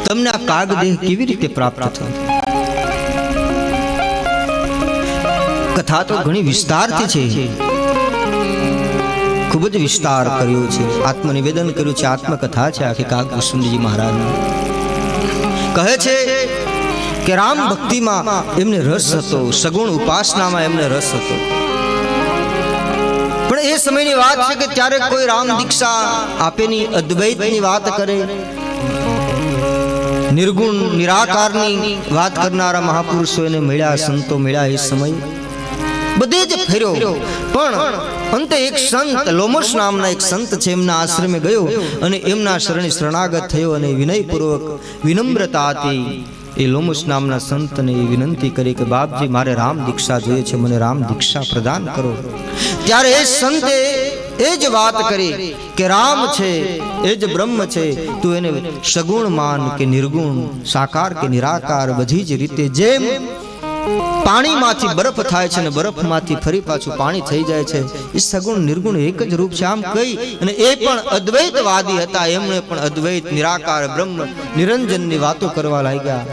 તમને આ કાગ દેહ કેવી રીતે પ્રાપ્ત થયો? કથા તો ઘણી વિસ્તારથી છે, ખૂબ જ વિસ્તાર કર્યો છે, આત્મનિવેદન કર્યું છે, આત્મકથા છે આખી કાગ ભૂસુંડીજી મહારાજ કહે છે કે રામ ભક્તિમાં એમને રસ હતો, સગુણ ઉપાસનામાં એમને રસ હતો. પણ એ સમયની વાત છે કે ત્યારે કોઈ રામ દીક્ષા આપેની અદ્વૈતની વાત કરે, નિર્ગુણ નિરાકારની વાત કરનારા મહાપુરુષો એને મળ્યા, સંતો મળ્યા. એ સમય બધે જ ફેર્યો, પણ અંતે એક સંત લોમશ નામના એક સંત છે, એમના આશ્રમે ગયો અને એમના શરણે શરણાગત થયો અને વિનયપૂર્વક વિનમ્રતાથી એ લોમશ નામના સંતને વિનંતી કરી કે બાપજી મારે રામ દીક્ષા જોઈએ છે, મને રામ દીક્ષા પ્રદાન કરો. ત્યારે એ સંતે એ જ વાત કરી કે રામ છે એ જ બ્રહ્મ છે, તું એને સગુણ માન કે નિર્ગુણ, સાકાર કે નિરાકાર, બધી જ રીતે જેમ પાણીમાંથી બરફ થાય છે અને બરફમાંથી ફરી પાછું પાણી થઈ જાય છે, એ સગુણ નિર્ગુણ એક જ રૂપ છે આમ કહી અને એ પણ અદ્વૈતવાદી હતા, એમણે પણ અદ્વૈત નિરાકાર બ્રહ્મ નિરંજનની વાતો કરવા લાગ્યા.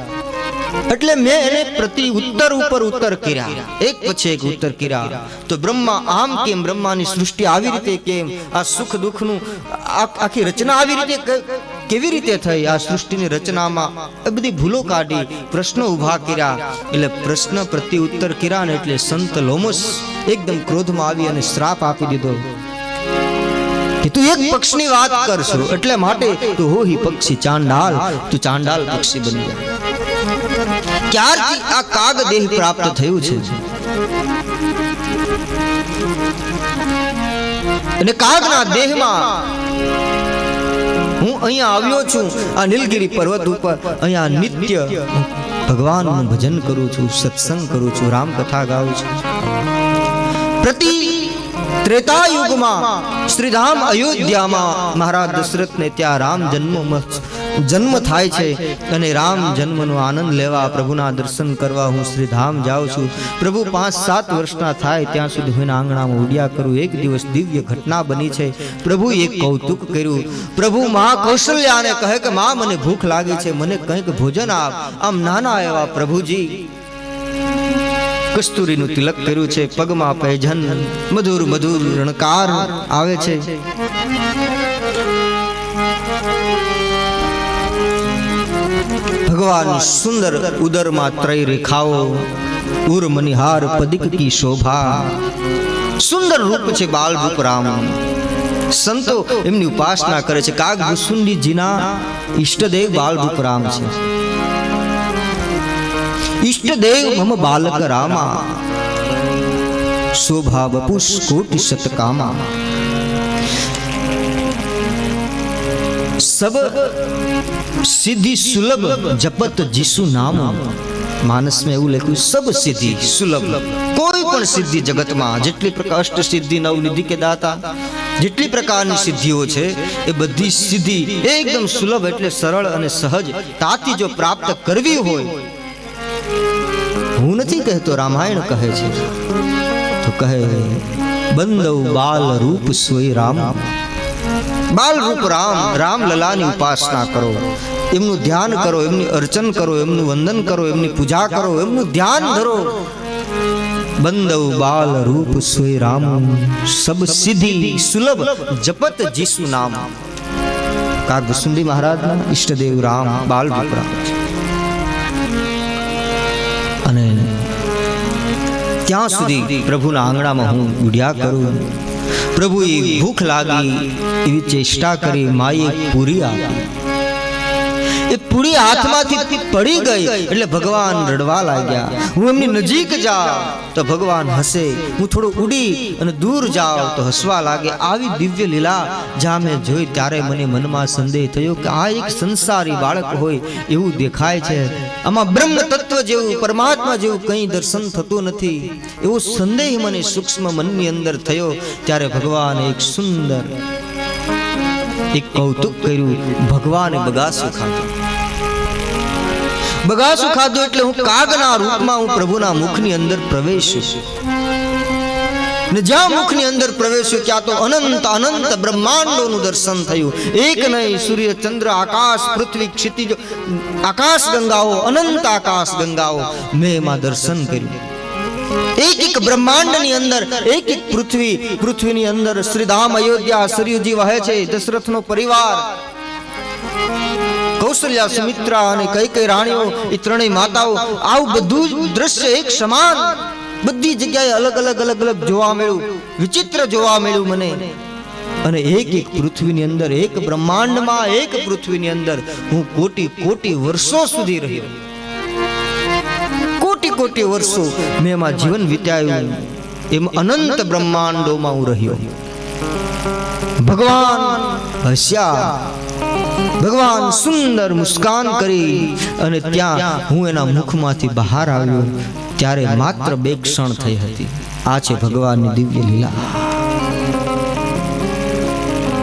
એટલે મેં એને પ્રતિ ઉત્તર ઉપર ઉત્તર કર્યા, એક પછી એક ઉત્તર કર્યા. તો બ્રહ્મા આમ કેમ, બ્રહ્માની સૃષ્ટિ આવી રીતે કેમ, આ સુખ દુઃખનું આખી રચના આવી રીતે કેવી રીતે થઈ, આ સૃષ્ટિની રચનામાં એ બધી ભૂલો કાઢી, પ્રશ્નો ઉભા કર્યા. એટલે પ્રશ્ન પ્રતિ ઉત્તર કર્યા ને એટલે સંત લોમશ એકદમ ક્રોધમાં આવી અને શ્રાપ આપી દીધો કે તું એક પક્ષની વાત કરશો, એટલે માટે તું હોહી પક્ષી ચાંડાલ, તું ચાંડાલ પક્ષી બની જા. ક્યારથી આ કાગ દેહ પ્રાપ્ત થયું છે અને કાગના દેહમાં હું અહીંયા આવ્યો છું, આ નીલગિરી પર્વત ઉપર અહીંયા નિત્ય ભગવાનનું ભજન કરું છું, સત્સંગ કરું છું, રામ કથા ગાઉં છું. પ્રતિ ત્રેતા યુગમાં શ્રીધામ અયોધ્યામાં મહારાજ દશરથને ત્યાં રામ જન્મ થાય છે અને રામ જન્મનો આનંદ લેવા, પ્રભુના દર્શન કરવા હું શ્રીધામ જાઉં છું. પ્રભુ 5-7 વર્ષના થાય ત્યાં સુધી હું આંગણામાં ઉડ્યા કરું. એક દિવસ દિવ્ય ઘટના બની છે. પ્રભુ એક કૌતુક કર્યું. પ્રભુ મા કૌશલ્યાને કહે કે મા મને ભૂખ લાગી છે, મને કંઈક ભોજન આપ. આમ નાના એવા પ્રભુજી કસ્તુરીનું તિલક કર્યું છે, પગમાં પૈજન, મધુર મધુર રણકાર આવે છે. ભગવાન સુંદર ઉદરમાં ત્રય રેખાઓ, ઉર મનિહાર પદિક કી શોભા, સુંદર રૂપ છે બાલ રૂપ રામ. સંતો એમની ઉપાસના કરે છે. કાગ ભૂસુંડીજીના ઈષ્ટદેવ બાલ રૂપ રામ છે. ઈષ્ટદેવ મમ બાલક રામા, શોભા બપુષ કોટિ શતકામા. સબ સિદ્ધિ સુલભ જપત જીસુ નામ. માનસ में એવું લખ્યું સબ સિદ્ધિ સુલભ. કોઈ પણ સિદ્ધિ જગતમાં જેટલી પ્રકાર અષ્ટ સિદ્ધિ નવનિધિ કે દાતા જેટલી પ્રકારની સિદ્ધિઓ છે એ બધી સિદ્ધિ એકદમ સુલભ એટલે સરળ અને સહજ તાથી જો પ્રાપ્ત કરવી હોય, હું નથી કહેતો, રામાયણ કહે છે, તો કહે બંદવ બાલ રૂપ સોય રામ. બાલ રૂપ રામ, રામ લલાની ઉપાસના કરો, એમનું ધ્યાન કરો, એમની અર્ચન કરો, એમનું વંદન કરો, એમની પૂજા કરો, એમનું ધ્યાન ધરો. બંદવ બાલ રૂપ સોય રામ, સબ સિદ્ધિ સુલભ જપત જીસુ નામ. કાગ ભૂસુંડી મહારાજના ઈષ્ટદેવ રામ બાલ રૂપ રામ છે. અને ત્યાં સુધી પ્રભુના આંગણામાં હું ઉડ્યા કરું. પ્રભુએ ભૂખ લાગી એવી ચેષ્ટા કરી, માએ પૂરી આપી. એ પૂરી હાથમાંથી પડી ગઈ એટલે ભગવાન રડવા લાગ્યા. હું એમની નજીક જાઉં તો ભગવાન હસે, હું થોડો ઉડી અને દૂર જાઉં તો હસવા લાગે. આવી દિવ્ય લીલા જ્યાં મેં જોઈ ત્યારે મને મનમાં સંદેહ થયો કે આ એક સંસારી બાળક હોય એવું દેખાય છે. આમાં બ્રહ્મ તત્વ જેવું, પરમાત્મા જેવું કંઈ દર્શન થતું નથી, એવો સંદેહ મને સૂક્ષ્મ મનની અંદર થયો. ત્યારે ભગવાન એક સુંદર એક કૌતુક કર્યું. ભગવાને બગાસું ખાધું. બગાસું ખાધું એટલે હું કાગના રૂપમાં હું પ્રભુના મુખની અંદર પ્રવેશ્યો. ને જ્યાં મુખની અંદર પ્રવેશ્યો ત્યાં તો અનંત અનંત બ્રહ્માંડોનું દર્શન થયું. એક નહીં, સૂર્ય ચંદ્ર આકાશ પૃથ્વી ક્ષિતિજો આકાશ ગંગાઓ અનંત આકાશ ગંગાઓ મેં એમાં દર્શન કર્યું. એક એક બ્રહ્માંડની અંદર એક એક પૃથ્વીની અંદર શ્રીધામ અયોધ્યા સરયુજી વહે છે. દશરથનો પરિવાર, કૌશલ્યા સુમિત્રા અને કઈ રાણીઓ, એ ત્રણેય માતાઓ, આવું બધું જ દ્રશ્ય એક સમાન બધી જગ્યાએ અલગ અલગ જોવા મળ્યું, વિચિત્ર જોવા મળ્યું મને. અને એક એક પૃથ્વીની અંદર, એક બ્રહ્માંડમાં એક પૃથ્વીની અંદર હું કોટી વર્ષો સુધી રહ્યો. કોટી વર્ષો મેં એમાં જીવન વિતાવ્યું. એમ અનંત બ્રહ્માંડોમાં હું રહ્યો. ભગવાન હસ્યા, ભગવાન સુંદર મુસ્કાન કરી અને ત્યાં હું એના મુખમાંથી બહાર આવ્યો ત્યારે માત્ર 2 ક્ષણ થઈ હતી. આ છે ભગવાનની દિવ્ય લીલા.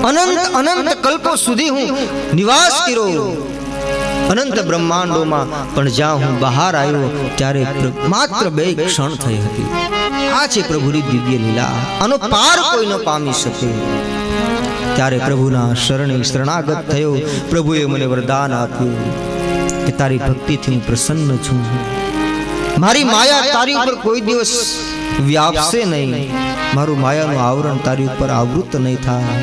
અનંત કલ્પો સુધી હું નિવાસ કર્યો અનંત બ્રહ્માંડોમાં, પણ જ્યાં હું બહાર આવ્યો ત્યારે માત્ર 2 ક્ષણ થઈ હતી. આ છે પ્રભુની દિવ્ય લીલા. આનો પાર કોઈ ન પામી શકે. ત્યારે પ્રભુના શરણે શરણાગત થયો. પ્રભુએ મને વરદાન આપ્યું કે તારી ભક્તિથી હું પ્રસન્ન છું. મારી માયા તારી ઉપર કોઈ દિવસ વ્યાપશે નહીં. મારું માયાનું આવરણ તારી ઉપર આવૃત નહીં થાય.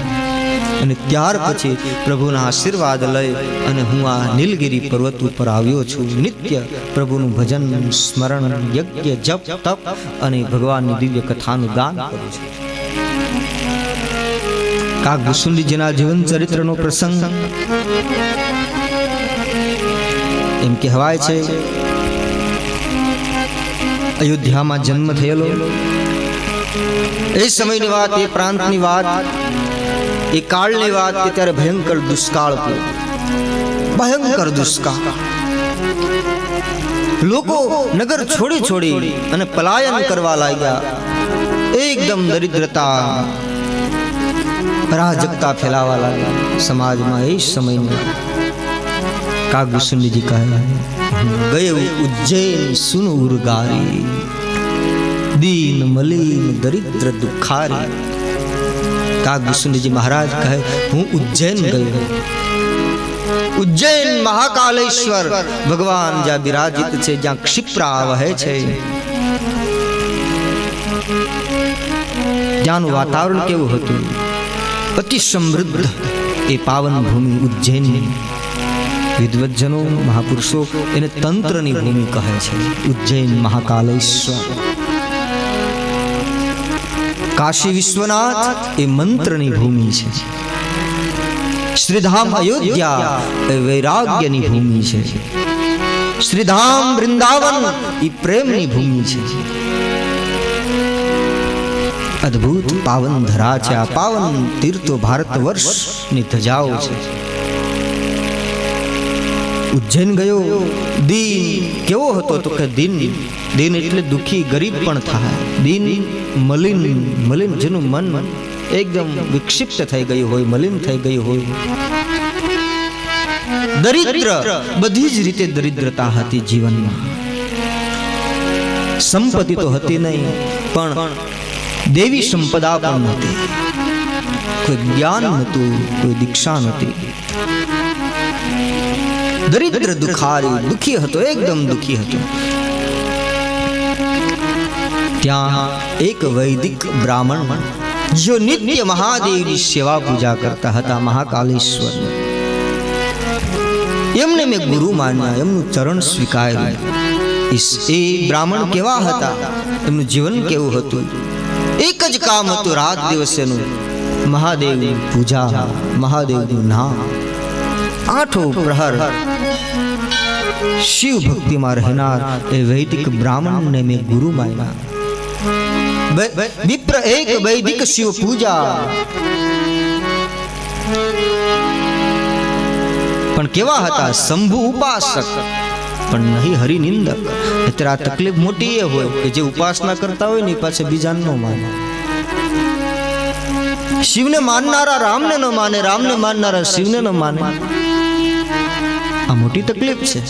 અને ત્યાર પછી પ્રભુના આશીર્વાદ લઈ અને હું આ નીલગિરી પર્વત ઉપર આવ્યો છું. નિત્ય પ્રભુનું ભજન, સ્મરણ, યજ્ઞ, જપ, તપ અને ભગવાનની દિવ્ય કથાનું ગાન કરું છું. કાગ ભૂસુંડીજીના જીવન ચરિત્રનો પ્રસંગ એમ કહેવાય છે, અયોધ્યામાં જન્મ થયેલો. એ સમયની વાત, એ પ્રાંતની વાત, એ કાળની વાત કે ત્યારે ભયંકર દુષ્કાળ હતો. ભયંકર દુષ્કાળ. લોકો નગર છોડી અને પલાયન કરવા લાગ્યા. એકદમ દરિદ્રતા, અરાજકતા ફેલાવા લાગ્યા સમાજમાં. એ સમયની કાગભૂષણજી કહે, ગયે ઉજ્જૈન સુન ઉરગારી, દીન મલિન દરિદ્ર દુખારી. કાગભૂષણજી મહારાજ કહે, હું ઉજ્જૈન ગયો. ઉજ્જૈન મહાકાલેશ્વર ભગવાન જ્યાં બિરાજિત છે, જ્યાં ક્ષિપ્રા વહે છે, ત્યાંનું વાતાવરણ કેવું હતું? અતિ સમૃદ્ધ એ પાવન ભૂમિ ઉજ્જૈન. વિદ્વજ્જનો, મહાપુરુષો એને તંત્રની ભૂમિ કહે છે. ઉજ્જૈન મહાકાલેશ્વર. કાશી વિશ્વનાથ એ મંત્રની ભૂમિ છે. શ્રીધામ અયોધ્યા એ વૈરાગ્યની ભૂમિ છે. શ્રીધામ વૃંદાવન એ પ્રેમની ભૂમિ છે. અદ્ભુત પાવન ધરા છે. આ પાવન તીર્થો ભારત વર્ષની ધજાઓ છે. ઉજ્જૈન ગયો. દીન કેવો હતો તો કે દીન એટલે દુખી, ગરીબ પણ થાય. દીન મલિન જેનું મન એકદમ વિક્ષિપ્ત થઈ ગયું હોય, મલિન થઈ ગયું હોય. દરિદ્ર, બધી જ રીતે દરિદ્રતા હતી જીવનમાં. સંપત્તિ તો હતી નહીં, પણ દેવી સંપદા પણ નથી. કોઈ જ્ઞાન નહોતું, કોઈ દીક્ષા નહોતી. દરિદ્ર દુખારી, દુખી હતો, એકદમ દુખી હતો. ત્યાં એક વૈદિક બ્રાહ્મણ જો નિત્ય મહાદેવની સેવા પૂજા કરતા હતા, મહાકાલેશ્વર. એમને મેં ગુરુ માન્યા, એમનું ચરણ સ્વીકાર્યું. એ બ્રાહ્મણ કેવા હતા, એમનું જીવન કેવું હતું? એક જ કામ હતું રાત દિવસેનું, મહાદેવની પૂજા, મહાદેવનું નામ. આઠો પ્રહર શિવ ભક્તિમાં રહેનાર એ વૈદિક બ્રાહ્મણને મેં ગુરુ માન્યા. વિપ્ર એક વૈદિક શિવ પૂજા. પણ કેવા હતા? શંભુ ઉપાસક, પણ નહીં હરિનિંદક. અત્યારે આ તકલીફ મોટી એ હોય કે જે ઉપાસના કરતા હોય ને પાછળ બીજાને ન માને. શિવને માનનારા રામને ન માને, રામને માનનારા શિવને ન માને. આ મોટી તકલીફ છે.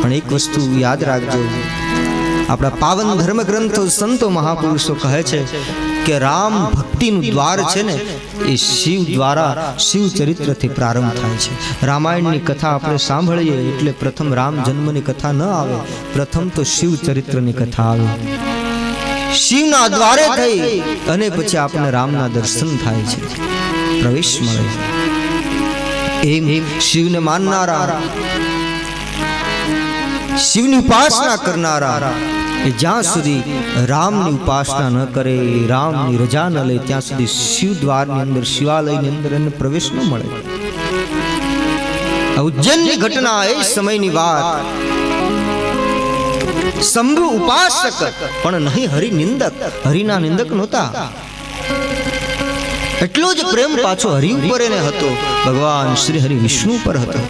પણ એક વસ્તુ યાદ રાખજો, આપણા પાવન ધર્મ ગ્રંથો સંતો મહાપુરુષો કહે છે કે રામ ભક્તિનું દ્વાર છે ને એ શિવ દ્વારા શિવ ચરિત્રથી પ્રારંભ થાય છે. રામાયણની કથા આપણે સાંભળીએ એટલે પ્રથમ રામ જન્મની કથા ન આવે, પ્રથમ તો શિવ ચરિત્રની કથા આવે. શિવના દ્વારે થઈ અને પછી આપણને રામના દર્શન થાય છે, પ્રવેશ મળે. એમ શિવને માનનારા, શિવની ઉપાસના કરનારા જ્યાં સુધી રામની ઉપાસના ન કરે, રામની રજા ન લે, ત્યાં સુધી શિવ દ્વારની અંદર, શિવાલયની અંદર એને પ્રવેશ ન મળે. ઉજ્જૈનની ઘટના એ સમયની વાત. શંભુ ઉપાસક પણ નહીં હરિ નિંદક. હરિના નિંદક નહોતા. એટલો જ પ્રેમ પાછો હરિ ઉપર એને હતો, ભગવાન શ્રી હરિ વિષ્ણુ પર હતો.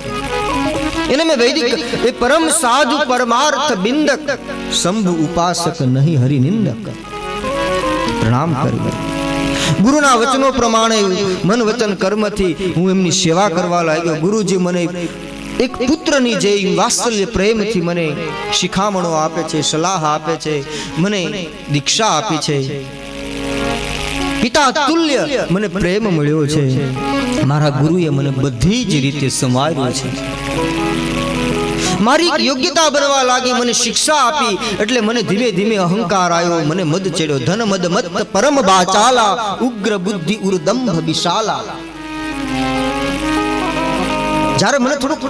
એને મેં વૈદિક એ પરમ સાધુ પરમાર્થ બિંદક શંભુ ઉપાસક નહીં હરિ નિંદક પ્રણામ કરી. ગુરુના વચનો પ્રમાણે મન વચન કર્મથી હું એમની સેવા કરવા લાગ્યો. ગુરુજી મને એક પુત્રની જે વાત્સલ્ય પ્રેમથી મને શિખામણો આપે છે, સલાહ આપે છે, મને દીક્ષા આપી છે. પિતા તુલ્ય મને પ્રેમ મળ્યો છે. મારા ગુરુએ મને બધી જ રીતે સંવાર્યો છે. મારી યોગ્યતા બનવા લાગી, મને શિક્ષા આપી એટલે મને ધીમે ધીમે અહંકાર આવ્યો, મને મદ ચડ્યો. ધન મદ મત પરમ બાચાલા, ઉગ્ર બુદ્ધિ ઉર્દંભ વિશાલા. જ્યારે મને થોડુંક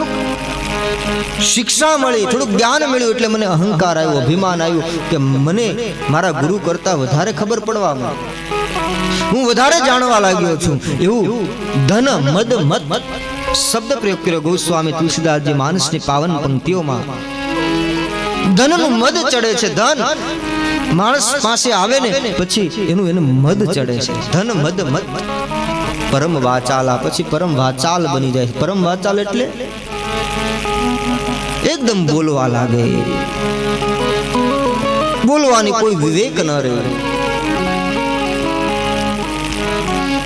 શિક્ષા મળી, થોડુંક જ્ઞાન મળ્યું એટલે મને અહંકાર આવ્યો, અભિમાન આવ્યું કે મને મારા ગુરુ કરતા વધારે ખબર પડવા માંડી, હું વધારે જાણવા લાગ્યો છું. એવું ધન મદ મત શબ્દ પ્રયોગ કર્યો ગોસ્વામી તુલસીદાસજી માનસની પાવન પંક્તિઓમાં. ધનનું મદ ચડે છે. ધન માણસ પાસે આવે ને પછી એનું એને મદ ચડે છે. ધન મદ મત પરમ વાચાલા, પછી પરમ વાચાલ બની જાય. પરમ વાચાલ એટલે એકદમ બોલવા લાગે, બોલવાની કોઈ વિવેક ન રહે.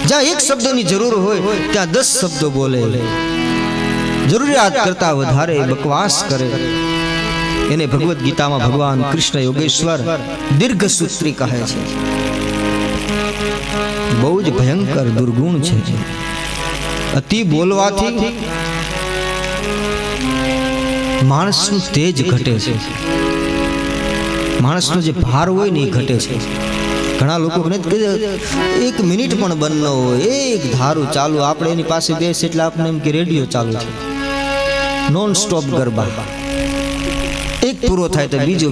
જ્યાં એક શબ્દની જરૂર હોય ત્યાં 10 શબ્દો બોલે, જરૂરિયાત કરતા વધારે બકવાસ કરે. એને ભગવદ્ ગીતામાં ભગવાન કૃષ્ણ યોગેશ્વર દીર્ઘ સૂત્રી કહે છે. બહુ જ ભયંકર દુર્ગુણ છે. અતિ બોલવાથી માણસનું તેજ ઘટે છે, માણસનો જે ભાર હોય ને એ ઘટે છે. ઘણા લોકો એક મિનિટ પણ બંધ ન હોય, એક ધારું ચાલુ, આપણે એની પાસે બેસ એટલે આપણે એમ કે રેડિયો ચાલુ છે, નોન સ્ટોપ ગરબા. એક પૂરો થાય તો બીજો,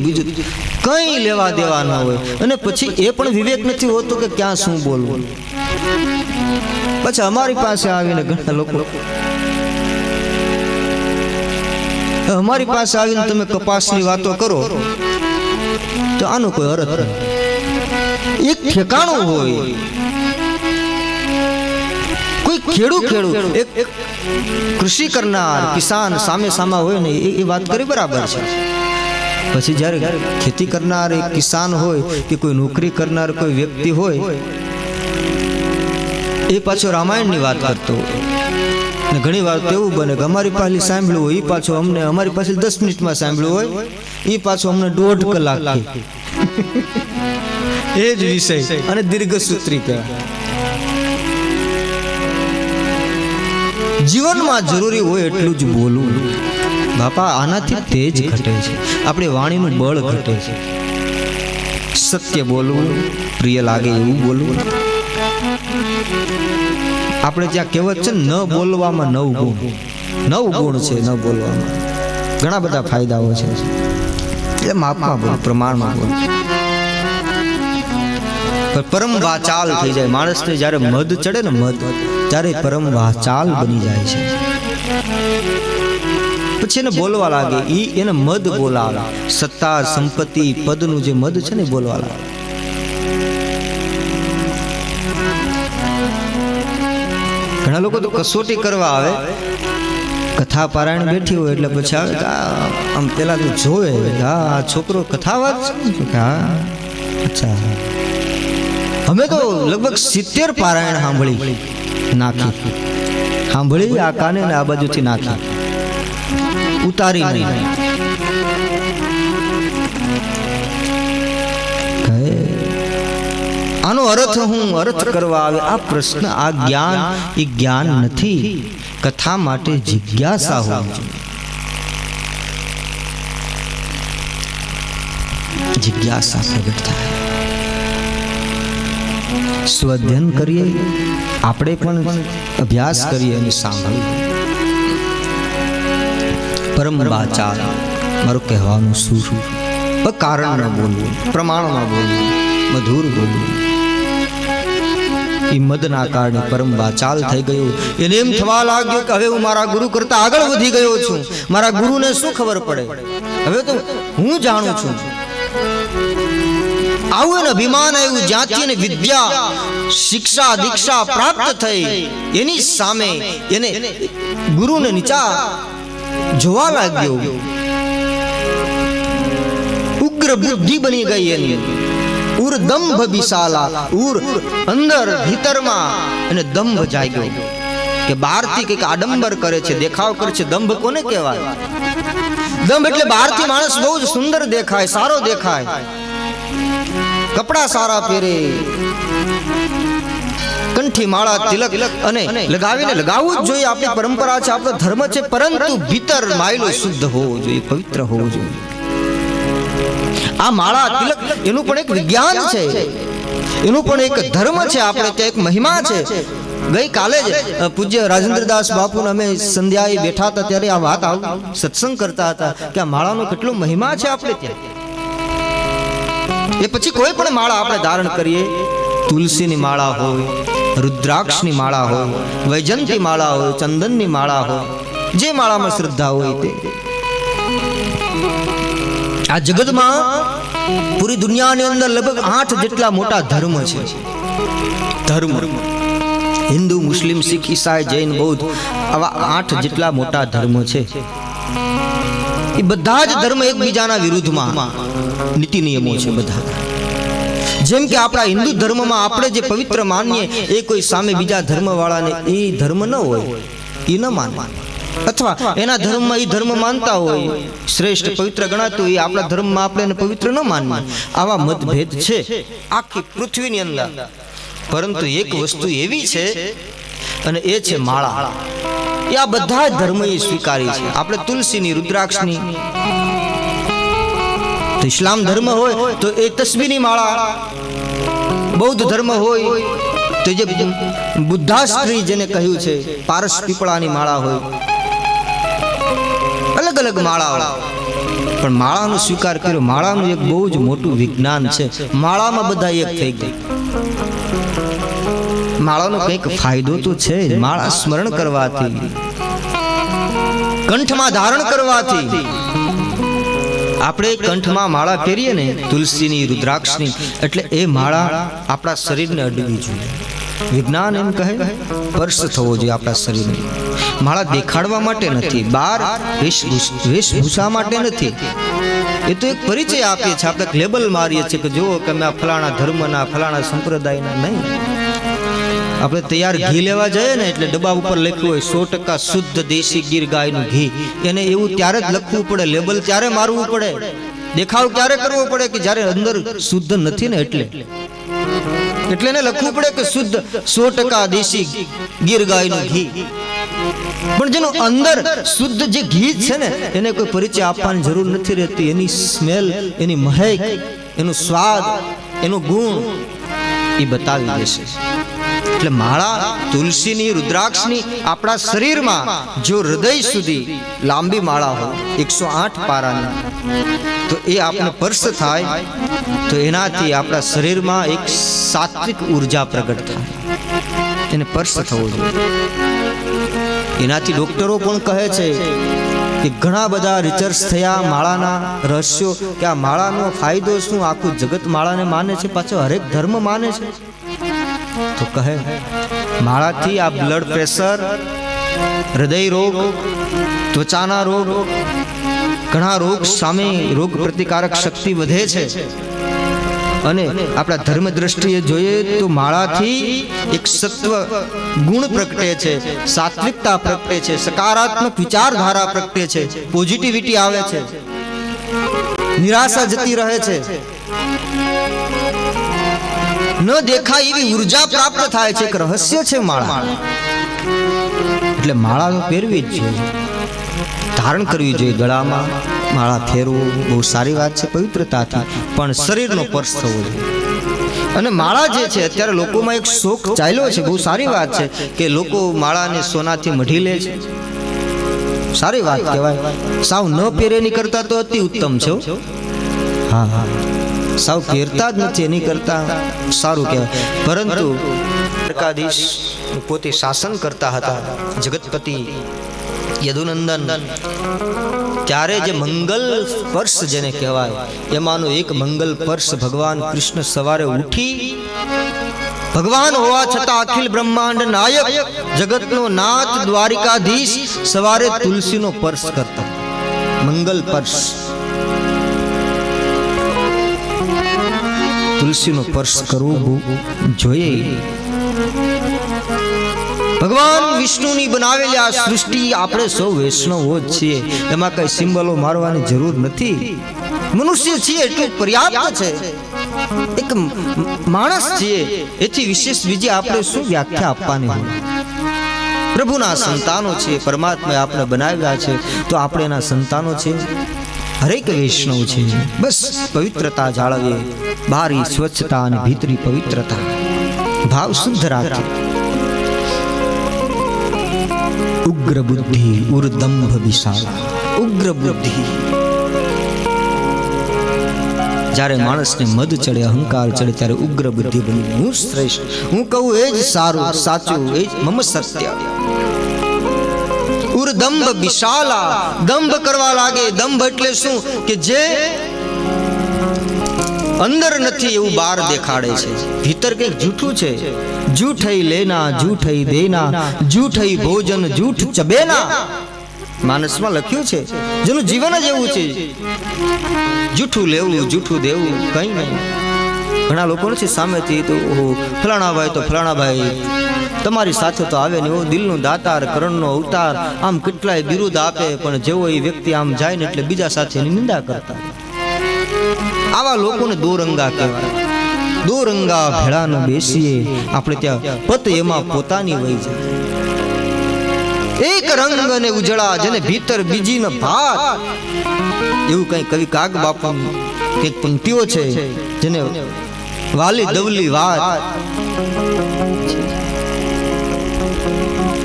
કઈ લેવા દેવા ન હોય. અને પછી એ પણ વિવેક નથી હોતો કે ક્યાં શું બોલવું. પછી અમારી પાસે આવીને ઘણા લોકો, અમારી પાસે આવીને તમે કપાસની વાતો કરો તો આનો કોઈ અર્થ નહીં. એક ઠેકાણું હોય, કોઈ ખેડૂત એક કૃષિ કરનાર કિસાન સામે સામા હોય ને એ વાત કરી બરાબર છે. પછી જ્યારે ખેતી કરનાર એક કિસાન હોય કે કોઈ નોકરી કરનાર કોઈ વ્યક્તિ હોય, એ પાછો રામાયણની વાત કરતો. ને ઘણી વાર એવું બને કે અમારી પાસે સાંભળ્યું હોય, એ પાછો અમને અમારી પાસે 10 મિનિટમાં સાંભળ્યું હોય, એ પાછો અમને 1.5 કલાક એ જ વિષય. અને દીર્ઘ સૂત્રી કહેવાય. જીવનમાં જરૂરી હોય એટલું જ બોલવું બાપા. આનાથી તેજ ઘટે છે, આપણે વાણીનું બળ ઘટે છે. સત્ય બોલવું, પ્રિય લાગે એવું બોલવું. આપણે ત્યાં કહેવત છે ન બોલવામાં 9 ગુણ. 9 ગુણ છે ન બોલવામાં. ઘણા બધા ફાયદાઓ છે. એટલે માપમાં બોલ, પ્રમાણમાં બોલ. પરમ વાચાલ થઈ જાય માણસને. જ્યારે મદ ચડે ને મદ, ત્યારે પરમ વાચાલ બની જાય છે. પછી એને બોલવા લાગે, એને મદ બોલાવે. સત્તા સંપત્તિ પદનું જે મદ છે ને બોલવા લાગે. ઘણા લોકો તો કસોટી કરવા આવે, કથા પારાયણ બેઠી હોય એટલે પછી આવે આમ પેલા તો જોવે, આ છોકરો કથા વાત છે. હા અચ્છા. અમે તો લગભગ 70 પારાયણ સાંભળી નાખી, સાંભળી આ કાને ને આ બાજુથી નાખી, ઉતારી નહીં. આનો અર્થ હું અર્થ કરવા આવે આ પ્રશ્ન આ જ્ઞાન એ જ્ઞાન નથી કથા માટે જિજ્ઞાસા હોવી જોઈએ જિજ્ઞાસા પ્રગટ થાય સ્વઅધ્યયન કરીએ આપણે પણ અભ્યાસ કરીએ અને સાંભળીએ પરમ વાચાલ મારું કહેવાનું શું કારણ ન બોલવું પ્રમાણમાં બોલવું મધુર બોલવું એ મદના કારણે પરમ વાચાલ થઈ ગયો એને એમ થવા લાગ્યો કે હવે હું મારા ગુરુ કરતા આગળ વધી ગયો છું મારા ગુરુને શું ખબર પડે હવે તો હું જાણું છું આવું એને અભિમાન આવ્યું જ્યાંથી એને વિદ્યા શિક્ષા દીક્ષા પ્રાપ્ત થઈ એની સામે એને ગુરુને નીચા જોવા લાગ્યો ઉગ્ર બુદ્ધિ બની ગઈ એની ઉર દંભ વિશાલા ઉર અંદર ભીતરમાં અને દંભ જાગ્યો કે બહારથી કઈક આડંબર કરે છે દેખાવ કરે છે દંભ કોને કહેવાય દંભ એટલે બહારથી માણસ બહુ જ સુંદર દેખાય સારો દેખાય કપડા સારા પહેરે કંઠી માળા તિલક અને લગાવીને લગાવવું જ જોઈએ આપણી પરંપરા છે આપણો ધર્મ છે પરંતુ ભીતર માયલો શુદ્ધ હોવો જોઈએ પવિત્ર હોવો જોઈએ આ માળા તિલક એનું પણ એક વિજ્ઞાન છે એનું પણ એક ધર્મ છે આપણે ત્યાં એક મહિમા છે ગઈ કાલે જ પૂજ્ય રાજેન્દ્રદાસ બાપુને અમે સંધ્યાએ બેઠા હતા ત્યારે આ વાત સત્સંગ કરતા હતા કે આ માળાનો કેટલો મહિમા છે આપણે ત્યાં એ પછી કોઈ પણ માળા આપણે ધારણ કરીએ તુલસીની માળા હોય રુદ્રાક્ષની માળા હોય વૈજંતી માળા હોય ચંદનની માળા હોય જે માળામાં શ્રદ્ધા હોય તે આ જગતમાં પૂરી દુનિયાની અંદર લગભગ 8 જેટલા મોટા ધર્મ છે ધર્મ હિન્દુ મુસ્લિમ શીખ ઈસાઈ જૈન બૌદ્ધ આવા 8 જેટલા મોટા ધર્મ છે એ બધા જ ધર્મ એકબીજાના વિરુદ્ધમાં નીતિ નિયમો છે બધા જેમ કે આપણા હિન્દુ ધર્મમાં આપણે જે પવિત્ર માનીએ એ કોઈ સામે બીજા ધર્મ વાળાને એ ધર્મ ન હોય એ ન માને અથવા એના ધર્મમાં એ ધર્મ માનતા હોય શ્રેષ્ઠ પવિત્ર ગણાતું હોય આપણા ધર્મમાં આપણે એને પવિત્ર ન માનીએ આવા મતભેદ છે આખી પૃથ્વીની અંદર પરંતુ એક વસ્તુ એવી છે અને એ છે માળા એ આ બધા ધર્મોએ સ્વીકારી છે આપણે તુલસીની રુદ્રાક્ષની તો ઇસ્લામ ધર્મ હોય તો એ તસ્બીહની માળા બૌદ્ધ ધર્મ હોય તો જે બુદ્ધાષ્ટ્રી જેને કહ્યું છે પારસ પીપળાની માળા હોય અલગ અલગ માળાઓ પણ માળાનો સ્વીકાર કર્યો માળાનું એક બહુ જ મોટું વિજ્ઞાન છે માળામાં બધા એક થઈ ગયા માળાનો કંઈક ફાયદો તો છે માળા સ્મરણ કરવાથી કંઠમાં ધારણ કરવાથી આપણે કંઠમાં માળા પહેરીએ ને તુલસીની રુદ્રાક્ષની એટલે એ માળા આપણા શરીરને અડવી જોઈએ વિજ્ઞાન એમ કહે સ્પર્શ થવો જોઈએ આપણા શરીરને માળા દેખાડવા માટે નથી બહાર વેશભૂષા માટે નથી એ તો એક પરિચય આપીએ છીએ આપણે લેબલ મારીએ છીએ કે જુઓ કે અમે આ ફલાણા ધર્મના ફલાણા સંપ્રદાયના નહીં આપણે તૈયાર ઘી લેવા જઈએ ને એટલે ડબ્બા ઉપર લખ્યું હોય 100% શુદ્ધ દેશી ગીર ગાયનું ઘી એને એવું ત્યારે જ લખવું પડે લેબલ ત્યારે મારવું પડે દેખાવ ક્યારે કરવો પડે કે જ્યારે અંદર શુદ્ધ નથી ને એટલે એને લખવું પડે કે શુદ્ધ 100% દેશી ગીર ગાયનું ઘી પણ જેનું અંદર શુદ્ધ જે ઘી છે ને એને કોઈ પરિચય આપવાની જરૂર નથી રહેતી એની સ્મેલ એની મહેક એનું સ્વાદ એનું ગુણ એ બતાવી દેશે એટલે માળા તુલસીની રુદ્રાક્ષની આપણા શરીરમાં જો હૃદય સુધી લાંબી માળા હોય 108 પારાની તો એ આપણે સ્પર્શ થાય તો એનાથી આપણા શરીરમાં એક સાત્વિક ઉર્જા પ્રગટ થાય એને સ્પર્શ થવો જોઈએ એનાથી ડોક્ટરો પણ કહે છે કે ઘણા બધા રિસર્ચ થયા માળાના રહસ્યો કે આ માળાનો ફાયદો શું આખું જગત માળાને માને છે પાછો હરેક ધર્મ માને છે તો કહે માળાથી આ બ્લડ પ્રેશર હૃદય રોગ ત્વચાના રોગ ઘણા રોગ સામે રોગ પ્રતિકારક શક્તિ વધે છે અને આપણા ધર્મ દ્રષ્ટિએ જોઈએ તો માળાથી એક સત્વ ગુણ પ્રગટે છે સાત્વિકતા પ્રગટે છે સકારાત્મક વિચારધારા પ્રગટે છે પોઝિટિવિટી આવે છે નિરાશા જતી રહે છે ન દેખાય એવી ઉર્જા પ્રાપ્ત થાય છે. એક રહસ્ય છે માળા. એટલે માળા તો પહેરવી જ જોઈએ, ધારણ કરવી જોઈએ. ગળામાં માળા ફેરવું બહુ સારી વાત છે પવિત્રતાથી, પણ શરીરનો સ્પર્શ થવો જોઈએ. અને માળા જે છે અત્યારે લોકોમાં એક શોખ ચાલ્યો છે, બહુ સારી વાત છે કે લોકો માળાને સોનાથી મઢી લે છે. સારી વાત કહેવાય. સાવ ન પહેરે નહીં કરતા તો અતિ ઉત્તમ છે. હા હા, સાવ પહેરતા જ નથી એની કરતા સારું કહેવાય. પરંતુ દ્વારકાધીશ પોતે શાસન કરતા હતા, જગતપતિ યદુનંદન. ત્યારે જે મંગલ સ્પર્શ જેને કહેવાય, એમાંનો એક મંગલ સ્પર્શ ભગવાન કૃષ્ણ સવારે ઉઠી, ભગવાન હોવા છતાં અખિલ બ્રહ્માંડ નાયક જગતનો નાથ દ્વારિકાધીશ સવારે તુલસીનો સ્પર્શ કરતા. મંગલ સ્પર્શ, તુલસીનો સ્પર્શ કરવો જોઈએ. ભગવાન વિષ્ણુની બનાવેલી આ સૃષ્ટિ આપણે સૌ વૈષ્ણવો જ છીએ, એમાં કઈ સિમ્બલો મારવાની જરૂર નથી. મનુષ્ય છીએ એટલું પર્યાપ્ત છે. એક માણસ છીએ, એથી વિશેષ બીજી આપણે શું વ્યાખ્યા આપવાની હોય? પ્રભુના સંતાનો છીએ, પરમાત્માએ આપણે બનાવ્યા છે તો આપણે એના સંતાનો છીએ. હરેક વૈષ્ણવ છે. બસ પવિત્રતા જાળવીએ, બહારી સ્વચ્છતા અને ભીતરી પવિત્રતા, ભાવ શુદ્ધ રાખીએ. ઉગ્ર બુદ્ધિ ઉર્દંભ વિશાળ. ઉગ્ર બુદ્ધિ, જ્યારે માણસને મદ ચડે, અહંકાર ચડે, ત્યારે ઉગ્ર બુદ્ધિ બની હું શ્રેષ્ઠ, હું કહું એ જ સારું, સાચું એ જ મમ સત્ય. ઉર્દંભ વિશાલા, દંભ કરવા લાગે. દંભ એટલે શું? કે જે અંદર નથી એવું બહાર દેખાડે છે, ભીતર કંઈક જૂઠું છે. જૂઠઈ લેના જૂઠઈ દેના, જૂઠઈ ભોજન જૂઠ ચબેના. માનસમાં લખ્યું છે, જેનું જીવન જ એવું છે. જૂઠું લેવું, જૂઠું દેવું, કઈ નહીં. ઘણા લોકો નથી સામેથી તો ફલાણા ભાઈ તો ફલાણા ભાઈ તમારી સાથે તો આવે ને, એવો દિલનો દાતાર, કરણનો અવતાર, આમ કેટલાય બિરુદ આપે, પણ જેવો એ વ્યક્તિ આમ જાય ને એટલે બીજા સાથે એની નિંદા કરતા. આવા લોકોને દોરંગા કહેવાય. દોરંગા ભેળા ન બેસીએ. આપણે ત્યાં પત એમાં પોતાની વહી જાય. એક રંગ અને ઉજળા, જેને ભીતર બીજી ન ભાત. એવું કઈ કવિ કાગ બાપુ એક પંક્તિઓ છે, જેને વાલી દવલી વાત,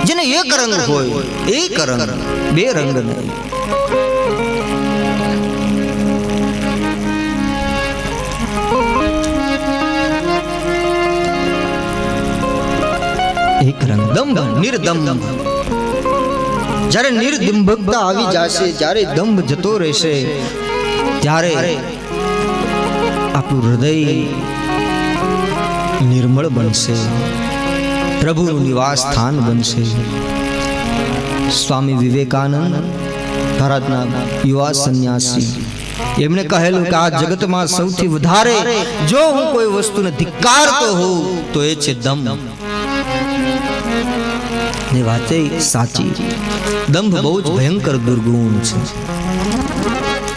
જેને એક રંગ હોય, એક રંગ, બે રંગ નહીં. એક રંગ. દંભ નિર્દંભ. જ્યારે નિર્દંભકતા આવી જશે, જ્યારે દંભ જતો રહેશે, ત્યારે આપણું હૃદય નિર્મળ બનશે, પ્રભુનું નિવાસ સ્થાન બનશે. સ્વામી વિવેકાનંદ, ભારતના યુવા સંન્યાસી, એમણે કહેલું કે આ જગતમાં સૌથી વધારે જો હું કોઈ વસ્તુને ધિક્કારતો હોઉં તો એ છે દંભ. એ વાતે સાચી. દંભ બહુ જ ભયંકર દુર્ગુણ છે.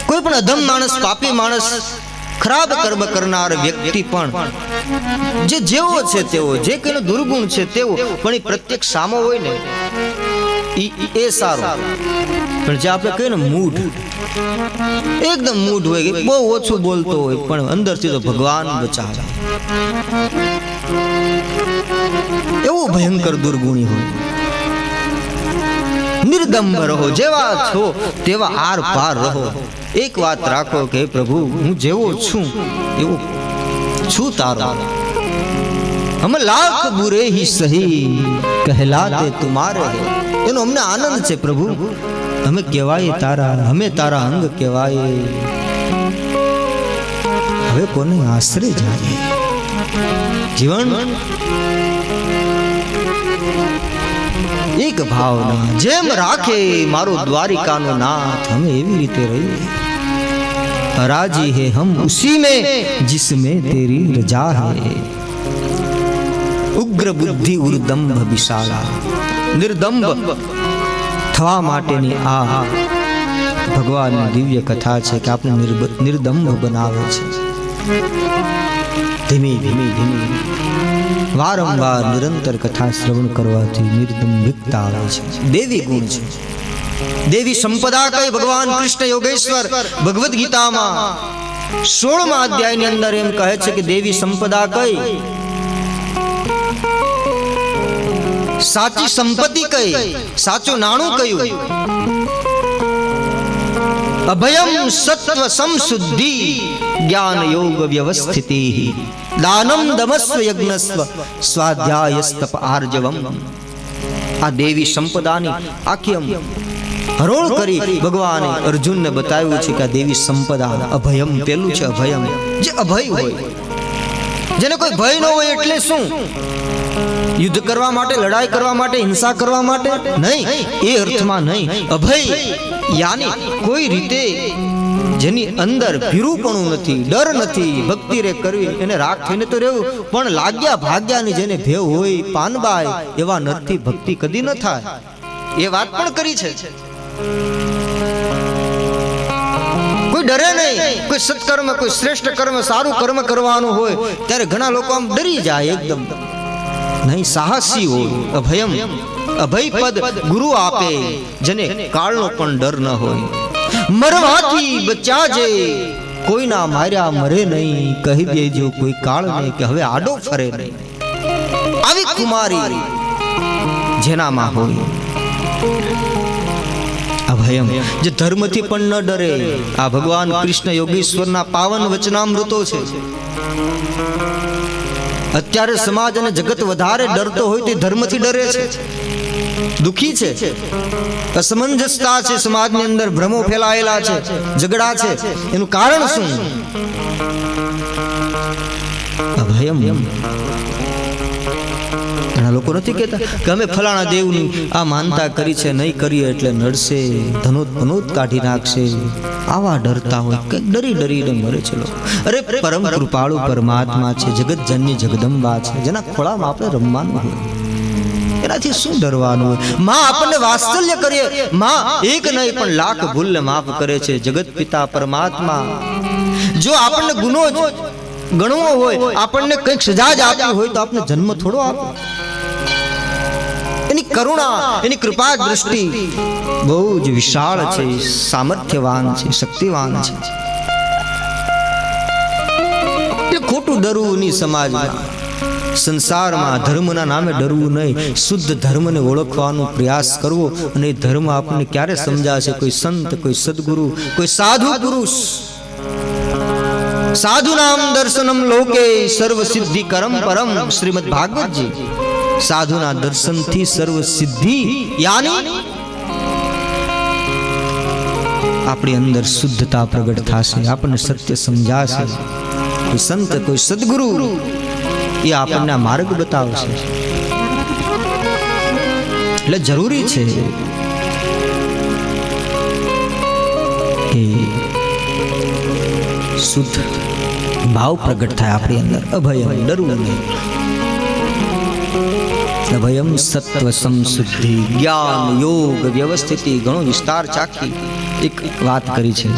કોઈ પણ અધમ માણસ, પાપી માણસ, ખરાબ કર્મ કરનાર વ્યક્તિ પણ જે જેવો છે તેવો, જે કઈનો દુર્ગુણ છે તેવો, પણ એ પ્રત્યક્ષ સામો હોય ને એ સારો. પણ જે આપણે કહીએ ને મૂઢ, એકદમ મૂઢ હોય, બહુ ઓછું બોલતો હોય, પણ અંદરથી તો ભગવાન બચાવે, એવું ભયંકર દુર્ગુણી હોય. નિર્દંભ રહો, જેવા છો તેવા આર પાર રહો. એક વાત રાખો કે પ્રભુ, હું જેવો છું એવો છું તારો. હમ લાખ બુરે હી સહી કહેલાતે તુમારે. એનો અમને આનંદ છે પ્રભુ. અમે કહેવાય તારા, અમે તારા અંગ કહેવાય. હવે કોને આશરે જાય જીવન? એક ભાવના જેમ રાખે મારો દ્વારિકાનો નાથ, અમે એવી રીતે રહીએ. રાજી હે હમ ઉસી में जिसमें तेरी रजा है. ઉગ્ર બુદ્ધિ ઉર્દંભ વિશાળા. નિર્દંભ થવા માટેની આ ભગવાનની દિવ્ય કથા છે કે આપણે નિર્દંભ બનાવે છે. ધીમે ધીમે ધીમે વારંવાર નિરંતર કથા શ્રવણ કરવાથી નિર્દંભિકતા આવે છે. દેવી ગુણ છે. દેવી સંપદા કઈ ભગવાન કૃષ્ણ યોગેશ્વર ભગવદ ગીતામાં 16મા અધ્યાયની અંદર એમ કહે છે કે દેવી સંપદા કઈ, સાચી સંપત્તિ કઈ, સાચું નાણું કયું. અભયમ સત્વ સંશુદ્ધિ જ્ઞાન યોગ વ્યવસ્થિતિ દાનમ દમસ્વ યજ્ઞસ્વ સ્વાધ્યાયસ્તપ આર્જવમ. આ દેવી સંપદાની આખી હરોળ કરી ભગવાને અર્જુનને બતાવ્યું છે કે આ દેવી સંપદા અભયમ પેલું છે. અભયમ જે અભય હોય, જેને કોઈ ભય ન હોય. એટલે શું? યુદ્ધ કરવા માટે, લડાઈ કરવા માટે, હિંસા કરવા માટે નહીં, એ અર્થમાં નહીં. અભય યાની કોઈ રીતે જેની અંદર ભીરુપણું નથી, ડર નથી, ભક્તિ રે કરવી, એને રાગ થઈને તો રહેવું. પણ લાગ્યા ભાગ્યાની જેને ભેવ હોય, પાનબાઈ, એવા નરથી ભક્તિ કદી ન થાય. એ વાત પણ કરી છે. કોઈ ડરે નહીં. કોઈ સત્કર્મ, કોઈ શ્રેષ્ઠ કર્મ, સારું કર્મ કરવાનું હોય ત્યારે ઘણા લોકો આમ ડરી જાય એકદમ. નહીં, સાહસી હોય. અભયમ, અભય પદ ગુરુ આપે જેને કાળનો પણ ડર ન હોય. મરવાથી બચ્યા જે કોઈના માર્યા મરે નહીં, કહી દેજો કોઈ કાળને કે હવે આડો ફરે નહીં. આવી કુમારી જેનામાં હોય અભયમ, જે ધર્મથી પણ ન ડરે. આ ભગવાન કૃષ્ણ યોગેશ્વરના પાવન વચનામૃતો છે. અત્યારે સમાજ અને જગત વધારે ડરતો હોય તે ધર્મથી ડરે છે, દુખી છે. અસમંજસતા છે સમાજની અંદર, ભ્રમો ફેલાયેલા છે, ઝઘડા છે. એનું કારણ શું? અભયમ. ઘણા લોકો નથી કહેતા કે અમે ફલાણા દેવની આ માનતા કરી છે, નહીં કરીએ એટલે નડશે, ધનોત કાઢી નાખશે. આવા ડરતા હોય, કંઈક ડરી ડરીને મરે છે લોકો. અરે પરમ કૃપાળુ પરમાત્મા છે, જગત જનની જગદંબા છે, જેના ખોળામાં આપણે રમવાનું હોય, એનાથી શું ડરવાનું હોય? માં આપણને વાત્સલ્ય કરીએ, માં એક નહીં પણ લાખ ભૂલને માફ કરે છે. જગત પિતા પરમાત્મા જો આપણને ગુનો ગણવો હોય, આપણને કંઈક સજા જ આપવી હોય તો આપણે જન્મ થોડો આપે. એની કરુણા, એની કૃપા દૃષ્ટિ બહુ જ વિશાળ છે, સામર્થ્યવાન છે, શક્તિવાન છે. એટલે ખોટું ડરવું નહીં સમાજમાં, સંસારમાં ધર્મના નામે ડરવું નહીં. શુદ્ધ ધર્મને ઓળખવાનો પ્રયાસ કરવો. અને એ ધર્મ આપણને ક્યારે સમજાશે? કોઈ સંત, કોઈ સદગુરુ, કોઈ સાધુ પુરુષ. સાધુ નામ દર્શનમ લોકે સર્વ સિદ્ધિ કરમ પરમ. શ્રીમદ ભાગવતજી. સાધુના દર્શનથી સર્વ સિદ્ધિ યાની આપણી અંદર શુદ્ધતા પ્રગટ થશે, આપણને સત્ય સમજાશે. કોઈ સંત, કોઈ સદગુરુ એ આપણને માર્ગ બતાવશે. એટલે જરૂરી છે કે શુદ્ધ ભાવ પ્રગટ થાય આપણી અંદર. અભયમ, ડરવું નહીં. અભયમ સત્વ સંશુદ્ધિ જ્ઞાન યોગ વ્યવસ્થિતિ. ઘણો વિસ્તાર ચાખી એક વાત કરી છે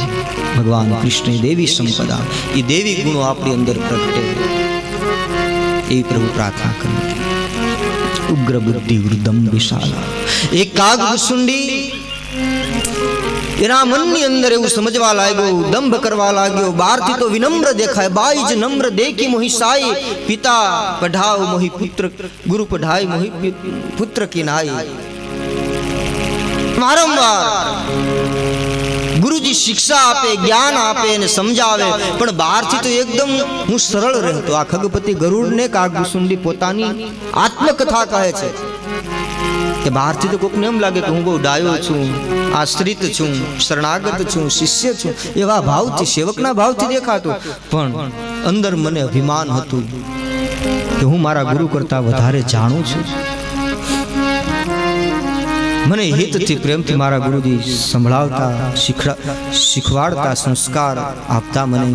ભગવાન કૃષ્ણે. દેવી સંપદા, એ દેવી ગુણો આપણી અંદર પ્રગટે એ પ્રભુ પ્રાર્થના કરી. ઉગ્ર બુદ્ધિ વૃદ્ધમ વિશાલા. એક કાગ કુસુંડી એના મનની અંદર એવું સમજવા લાગ્યો, દંભ કરવા લાગ્યો. બહારથી તો વિનમ્ર દેખાય, બાઈ જ નમ્ર દેખી મોહી સાઈ. પિતા પઢાવ મોહી પુત્ર, ગુરુ પઢાઈ મોહી પુત્ર કી નાઈ. વારંવાર ગુરુજી શિક્ષા આપે, જ્ઞાન આપે અને સમજાવે, પણ બહારથી તો એકદમ હું સરળ રહેતો. આ ખગપતિ ગરુડને કાગભૂસુંડી પોતાની આત્મકથા કહે છે કે બહારથી તો કોકને એમ લાગે કે હું બહુ ડાયો છું, આશ્રિત છું, શરણાગત છું, શિષ્ય છું, એવા ભાવથી, સેવકના ભાવથી દેખાતો. પણ અંદર મને અભિમાન હતું કે હું મારા ગુરુ કરતા વધારે જાણું છું. મને હિતથી, પ્રેમથી મારા ગુરુજી સંભળાવતા, શીખવાડતા, સંસ્કાર આપતા મને.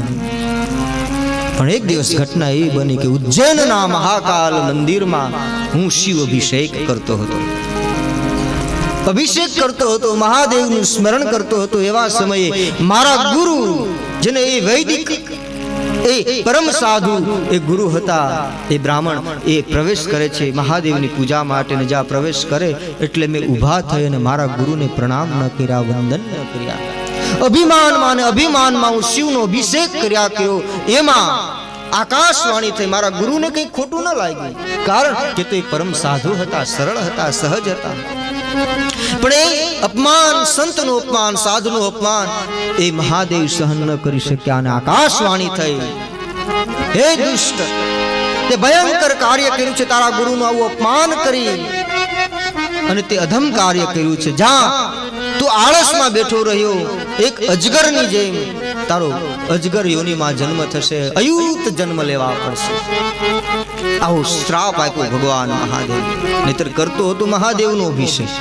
પણ એક દિવસ ઘટના એ બની કે ઉજ્જૈનના મહાકાલ મંદિરમાં હું શિવ અભિષેક કરતો હતો. અભિષેક કરતો હતો, મહાદેવનું સ્મરણ કરતો હતો. એવા સમયે મારા ગુરુ, જેને એ વૈદિક એ પરમ સાધુ એ ગુરુ હતા એ બ્રાહ્મણ એ પ્રવેશ કરે છે મહાદેવની પૂજા માટે ને જ્યાં પ્રવેશ કરે એટલે મેં ઊભા થઈ અને મારા ગુરુને પ્રણામ ન કર્યા, વંદન ન કર્યા. અભિમાનમાં ને અભિમાનમાં હું શિવનો અભિષેક કર્યા કર્યો. એમાં આકાશવાણી થઈ મારા ગુરુને કંઈ ખોટું ન લાગ્યું, કારણ કે તે પરમ સાધુ હતા, સરળ હતા, સહજ હતા. પણ એ અપમાન, સંતનું અપમાન, સાધુનું અપમાન એ મહાદેવ સહન ન કરી શક્યા અને આકાશવાણી થઈ, હે દુષ્ટ, તે ભયંકર કાર્ય કર્યું છે, તારા ગુરુનું આવું અપમાન કરી અને તે અધમ કાર્ય કર્યું છે. જા, તું આળસમાં બેઠો રહ્યો, એક અજગરની જેમ તારો અજગર યોનિમાં જન્મ થશે, અયુત જન્મ લેવા પડશે. આવો શ્રાપ આપ્યો ભગવાન મહાદેવ. નહીતર કરતો હતો મહાદેવનો અભિષેક,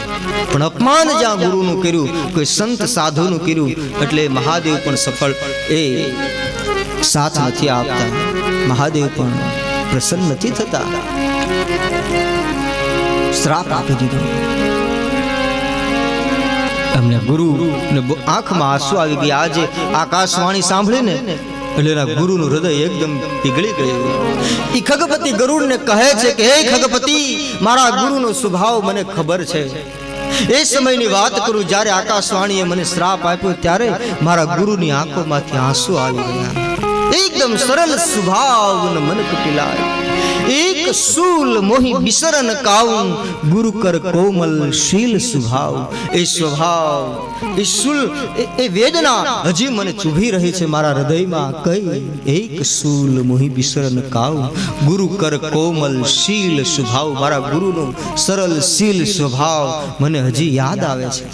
પણ અપમાન જ્યાં ગુરુનું કર્યું, કોઈ સંત સાધુનું કર્યું, એટલે મહાદેવ પણ સફળ એ સાથ નથી આપતા, મહાદેવ પણ પ્રસન્ન નથી થતા, શ્રાપ આપી દીધો. અમને ગુરુ ને આંખમાં આંસુ આવી ગયા. આજે આકાશવાણી સાંભળીને એટલે એના ગુરુનું હૃદય એકદમ પીગળી ગયું. એ ખગપતિ ગરુડને કહે છે કે હે ખગપતિ, મારા ગુરુનો સ્વભાવ મને ખબર છે. એ સમયની વાત કરું, જ્યારે આકાશવાણીએ મને શ્રાપ આપ્યો ત્યારે મારા ગુરુની આંખોમાંથી આંસુ આવી ગયા. એકદમ સરળ સ્વભાવ ને મન કુટિલાય, એક શૂલ મોહી બિસરન કાઉં, ગુરુ કર કોમલ શીલ સ્વભાવ. એ સ્વભાવ, એ શૂલ, એ વેદના હજી મને ચૂભી રહી છે મારા હૃદયમાં. કઈ એક શૂલ મોહી બિસરન કાઉં, ગુરુ કર કોમલ શીલ સ્વભાવ. મારા ગુરુનો સરળ શીલ સ્વભાવ મને હજી યાદ આવે છે.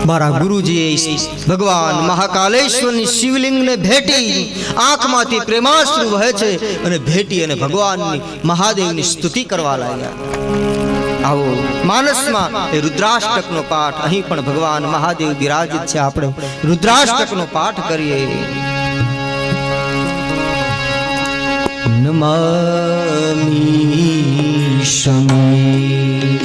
મારા ગુરુજીએ ભગવાન મહાકાલેશ્વરની શિવલિંગને ભેટી, આંખમાંથી પ્રેમાશ્રુ વહે છે અને ભેટી અને ભગવાનની મહાદેવની સ્તુતિ કરવા લાગ્યા. આવો માનસમાં એ રુદ્રાષ્ટકનો પાઠ, અહીં પણ ભગવાન મહાદેવ બિરાજિત છે. આપણે રુદ્રાષ્ટકનો પાઠ કરીએ. નમામિ શમીશા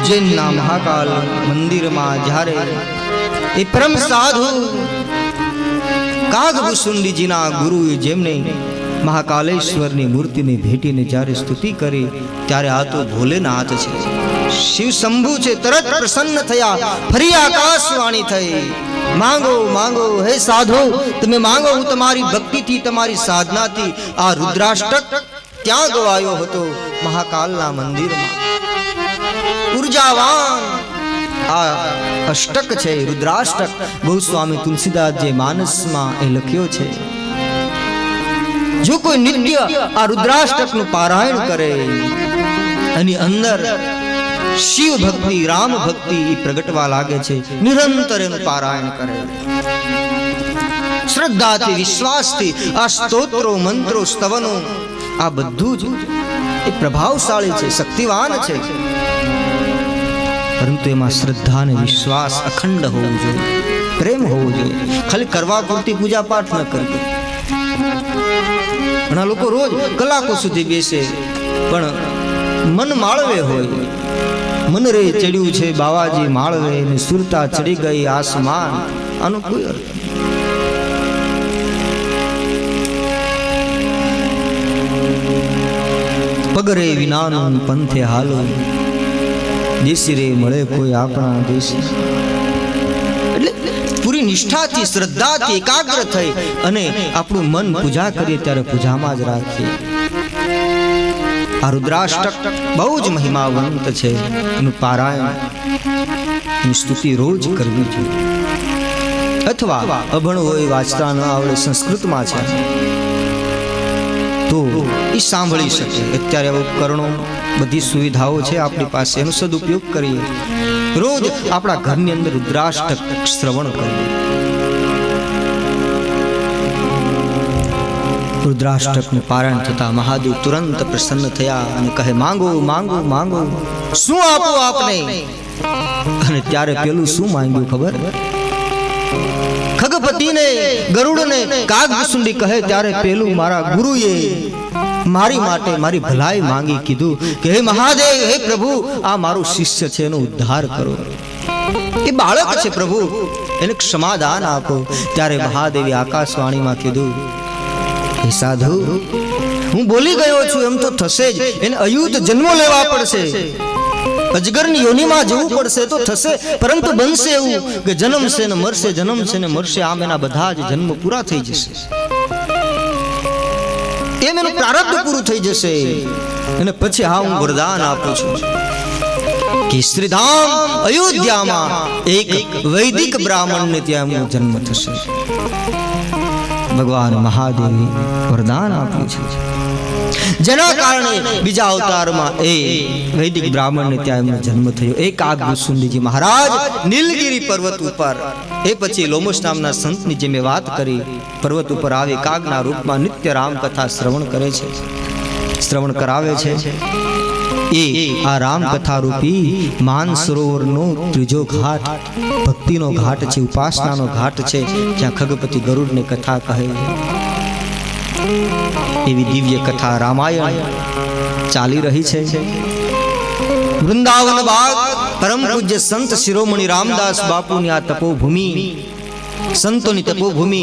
ઉજ્જૈનના મહાકાલ મંદિરમાં જ્યારે એ પરમ સાધુ કાગભૂષુંડીજીના ગુરુએ જેમને મહાકાલેશ્વરની મૂર્તિને ભેટીને જ્યારે સ્તુતિ કરી ત્યારે આ તો ભોલેનાથ છે, શિવ શંભુ છે. તરત પ્રસન્ન થયા, ફરી આકાશવાણી થઈ, માંગો માંગો હે સાધુ, તમે માંગો, હું તમારી ભક્તિથી તમારી સાધનાથી આ રુદ્રાષ્ટક ત્યાં ગવાયો હતો મહાકાલના મંદિરમાં. ઉર્જાવાન આ અષ્ટક છે, રુદ્રાષ્ટક. ગોસ્વામી તુલસીદાસ જે માનસમાં એ લખ્યો છે, જો કોઈ નિત્ય આ રુદ્રાષ્ટકનું પારાયણ કરે એની અંદર શિવ ભક્તિ રામ ભક્તિ પ્રગટવા લાગે છે. નિરંતર એનું પારાયણ કરે, શ્રદ્ધાથી વિશ્વાસથી આ સ્તોત્રો મંત્રો સ્તવનો આ બધું જ એ પ્રભાવશાળી છે, શક્તિવાન છે. પરંતુ એમાં શ્રદ્ધા અને વિશ્વાસ અખંડ હોવું જોઈએ, પ્રેમ હોવો ખાલી કરવા પૂરતી પૂજા પાઠ ન કરતો. ઘણા લોકો રોજ કલાકો સુધી બેસે પણ મન માળવે હોય. મન રે ચડ્યું છે બાવાજી માળવે ને સુરતા ચડી ગઈ આસમાન. આનો કોઈ અર્થ પગરે વિનાનું પંથે હાલો દેશી રે મળે કોઈ આપણા દેશી. એટલે પૂરી નિષ્ઠાથી શ્રદ્ધાથી એકાગ્ર થઈ અને આપણું મન પૂજા કરીએ ત્યારે પૂજામાં જ રાખીએ. આ રુદ્રાષ્ટક બહુ જ મહિમાવંત છે. એનું પારાયણ એની સ્તુતિ રોજ કરવી જોઈએ. અથવા અભણ હોય વાંચતા ન આવડે સંસ્કૃતમાં છે તો એ સાંભળી શકે. અત્યારે ઉપકરણો બધી સુવિધાઓ છે આપણી પાસે, એનો સદુપયોગ કરીએ. રોજ આપણા ઘરની અંદર રુદ્રાષ્ટક શ્રવણ કરીએ. રુદ્રાષ્ટકનું પારાયણ થતા મહાદેવ તુરંત પ્રસન્ન થયા અને કહે માંગો માંગો માંગો, શું આપો આપને. અને ત્યારે પેલું શું માંગ્યું ખબર? ખગપતિને ગરુડને કાગભૂસુંડી કહે ત્યારે પેલું મારા ગુરુએ મારી માટે મારી ભલાઈ માંગી. કીધું કે હે મહાદેવ, હે પ્રભુ, આ મારો શિષ્ય છે, એનો ઉદ્ધાર કરો. એ બાળક છે પ્રભુ, એને ક્ષમાદાન આપો. ત્યારે મહાદેવે આકાશવાણીમાં કીધું હે સાધુ, હું બોલી ગયો છું એમ તો થશે જ. એને અયુત જન્મો લેવા પડશે, અજગરની યોનિમાં જવું પડશે તો થશે, પરંતુ બનશે એવું કે જન્મશે ને મરશે, જન્મશે ને મરશે. આમ એના બધા જ જન્મ પૂરા થઈ જશે. એમ એનું પ્રારબ્ધ પૂરું થઈ જશે. અને પછી હા, હું વરદાન આપું છું કે શ્રીધામ અયોધ્યામાં એક વૈદિક બ્રાહ્મણને ત્યાં એમનો જન્મ થશે. ભગવાન મહાદેવે વરદાન આપ્યું છે, જેના કારણે બીજા અવતારમાં એ વૈદિક બ્રાહ્મણને ત્યાં એમનો જન્મ થયો. એક કાગભૂસુંડીજી મહારાજ નીલગિરી પર્વત ઉપર, એ પછી લોમશ નામના સંતની જે મેં વાત કરી, પર્વત ઉપર આવી કાગના રૂપમાં નિત્ય રામ કથા શ્રવણ કરે છે, શ્રવણ કરાવે છે. એ આ રામ કથા રૂપી માનસરોવરનો ત્રીજો ઘાટ ભક્તિનો ઘાટ છે, ઉપાસનાનો ઘાટ છે, જ્યાં ખગપતિ ગરુડને કથા કહે. એવી દિવ્ય કથા રામાયણ ચાલી રહી છે. વૃંદાવન બાગ પરમ પૂજ્ય સંત શિરોમણી રામદાસ બાપુની આ તપોભૂમિ, સંતોની તપોભૂમિ,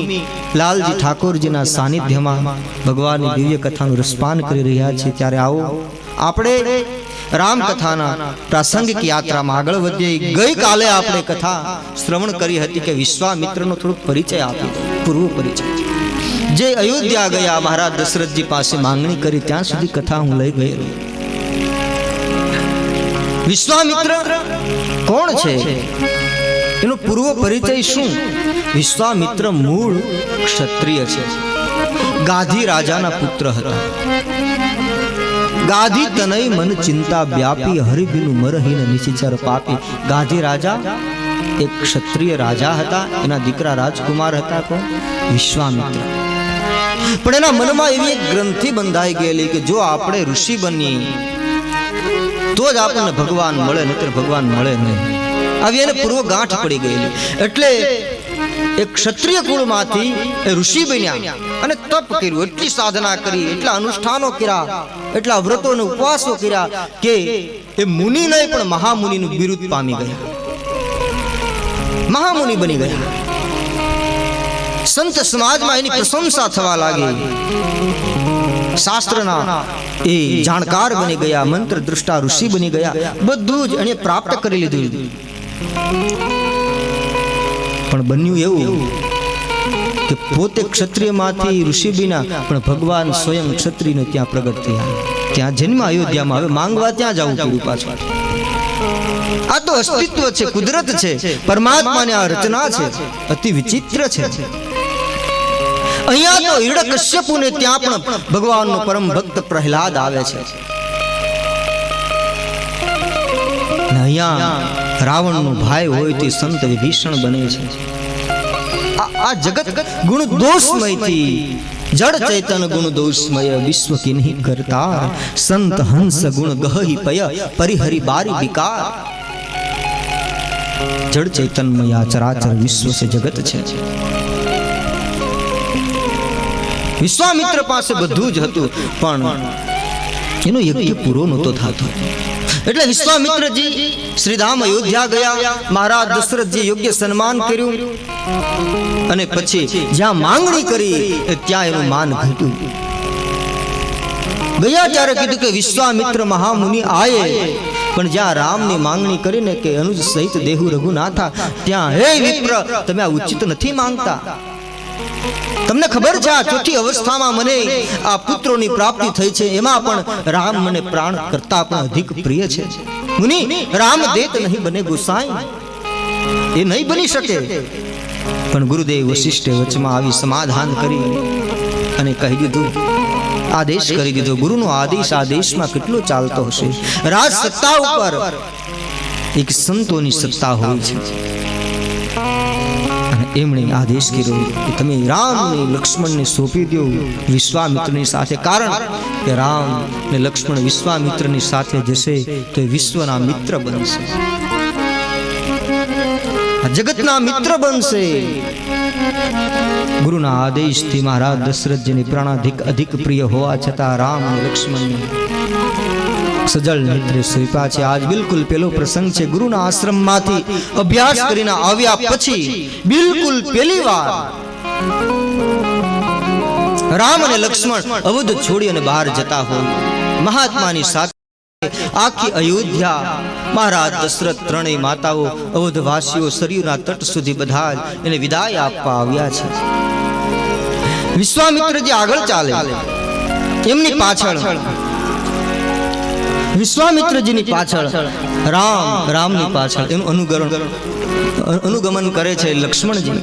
લાલજી ઠાકોરજીના સાનિધ્યમાં ભગવાનની દિવ્ય કથાનું રસપાન કરી રહ્યા છે. ત્યારે આવો આપણે રામકથાના પ્રાસંગિક યાત્રામાં આગળ વધીએ. ગઈકાલે આપણે કથા શ્રવણ કરી હતી કે વિશ્વામિત્રનો થોડો પરિચય આપ્યો, પૂર્વ પરિચય. જે અયોધ્યા ગયા, મહારાજ દશરથજી પાસે માંગણી કરી, ત્યાં સુધી કથા હું લઈ ગયેલો. વિશ્વામિત્ર કોણ છે, એનો પૂર્વ પરિચય શું? વિશ્વામિત્ર મૂળ ક્ષત્રિય છે, ગાધી રાજાના પુત્ર હતા. ગાધી તનય મન ચિંતા વ્યાપી, હરિભીનું મરહીન નિશિચર પાપી. ગાધી રાજા એક ક્ષત્રિય રાજા હતા, એના દીકરા રાજકુમાર હતા. કોણ? વિશ્વામિત્ર. પણ એના મનમાં એવી એક ગ્રંથિ બંધાઈ ગયેલી કે જો આપણે ઋષિ બનીએ તો જ આપણને ભગવાન મળે, નહીતર ભગવાન મળે નહીં. આવી એને પૂર્વ ગાંઠ પડી ગયેલી. એટલે એક ક્ષત્રિય કુળમાંથી એ ઋષિ બન્યા અને તપ કર્યું, એટલી સાધના કરી, એટલા અનુષ્ઠાનો કર્યા, એટલા વ્રતો અને ઉપવાસો કર્યા કે એ મુનિ નહીં પણ મહામુનિનું બિરુદ પામી ગયા, મહામુનિ બની ગયા. સંત સમાજમાં એની પ્રશંસા થવા લાગી. શાસ્ત્રના એ જાણકાર બની ગયા, મંત્ર દૃષ્ટા ઋષિ બની ગયા. બધું જ એને પ્રાપ્ત કરી લીધું. પણ બન્યું એવું કે પોતે ક્ષત્રિયમાંથી ઋષિ બન્યા, પણ ભગવાન સ્વયં ક્ષત્રિયને ત્યાં પ્રગટ થયા. ત્યાં જન્મ અયોધ્યામાં. હવે માંગવા ત્યાં જવું પડ્યું પાછું. આ તો અસ્તિત્વ છે, કુદરત છે, પરમાત્માની આ રચના છે, અતિ વિચિત્ર છે. અહીંયા તો હિરણ્યકશ્યપુને ત્યાં પણ ભગવાનનો પરમ ભક્ત પ્રહલાદ આવે છે. અહીંયા રાવણનો ભાઈ હોય તે સંત વિભીષણ બને છે. આ જગત ગુણ દોષમયથી જડ ચૈતન ગુણ દોષમય, વિશ્વ કિન્હી કરતા સંત હંસ ગુણ ગહી પય, પરિહરી બારી વિકાર. જડ ચૈતન્યમય ચરાચર વિશ્વ છે, જગત છે. વિશ્વામિત્ર પાસે બધું જ હતું, પણ એનો યજ્ઞ પૂરો નહોતો થતો. એટલે વિશ્વામિત્રજી શ્રીધામ અયોધ્યા ગયા. મહારાજ દશરથજી યોગ્ય સન્માન કર્યું અને પછી જ્યાં માંગણી કરી ત્યાં એનું માન ઘટ્યું. ગયા ત્યારે કીધું કે વિશ્વામિત્ર મહામુનિ આયે, પણ જ્યાં રામની માંગણી કરીને કે અનુજ સહિત દેહુ રઘુનાથા, ત્યાં હે વિપ્ર, તમે આ ઉચિત નથી માંગતા. તમને ખબર છે આ ચોથી અવસ્થામાં મને આ પુત્રોની પ્રાપ્તિ થઈ છે, એમાં પણ રામ મને પ્રાણ કરતા પણ અધિક પ્રિય છે. મુનિ, રામ દેત નહીં બને ગુસાઈ, એ નહીં બની શકે. પણ ગુરુદેવ વશિષ્ઠે વચમાં આવી સમાધાન કરી અને કહી દીધું, આદેશ કરી દીધો. ગુરુનો આદેશ આ દેશમાં કેટલો ચાલતો હશે. રાજ સત્તા ઉપર એક સંતોની સત્તા હોય છે. અને એમણે આદેશ કર્યો કે તમે રામને લક્ષ્મણને સોંપી દો વિશ્વામિત્રની સાથે. કારણ કે રામ ને લક્ષ્મણ વિશ્વામિત્રની સાથે જશે તો એ વિશ્વના મિત્ર બનશે, જગતના મિત્ર બનશે. ગુરુના આદેશથી મહારાજ દશરથજીને પ્રાણાધિક અધિક પ્રિય હોવા છતાં રામ અને લક્ષ્મણને સજળ નેત્રે સોંપ્યા છે. આજ બિલકુલ પેલો પ્રસંગ છે. ગુરુના આશ્રમમાંથી અભ્યાસ કરીને આવ્યા પછી બિલકુલ પહેલી વાર રામ અને લક્ષ્મણ અવધ છોડી અને બહાર જતા હોય. મહાત્માની સાથે આખી અયોધ્યા મહારાજ દશરથ ત્રણેય માતાઓ અવધવાસીઓ સરયુના તટ સુધી બધા એને વિદાય આપવા આવ્યા છે. વિશ્વામિત્રજી આગળ ચાલે, એમની પાછળ વિશ્વામિત્રજીની પાછળ રામની પાછળ એનું અનુગમન કરે છે લક્ષ્મણજી.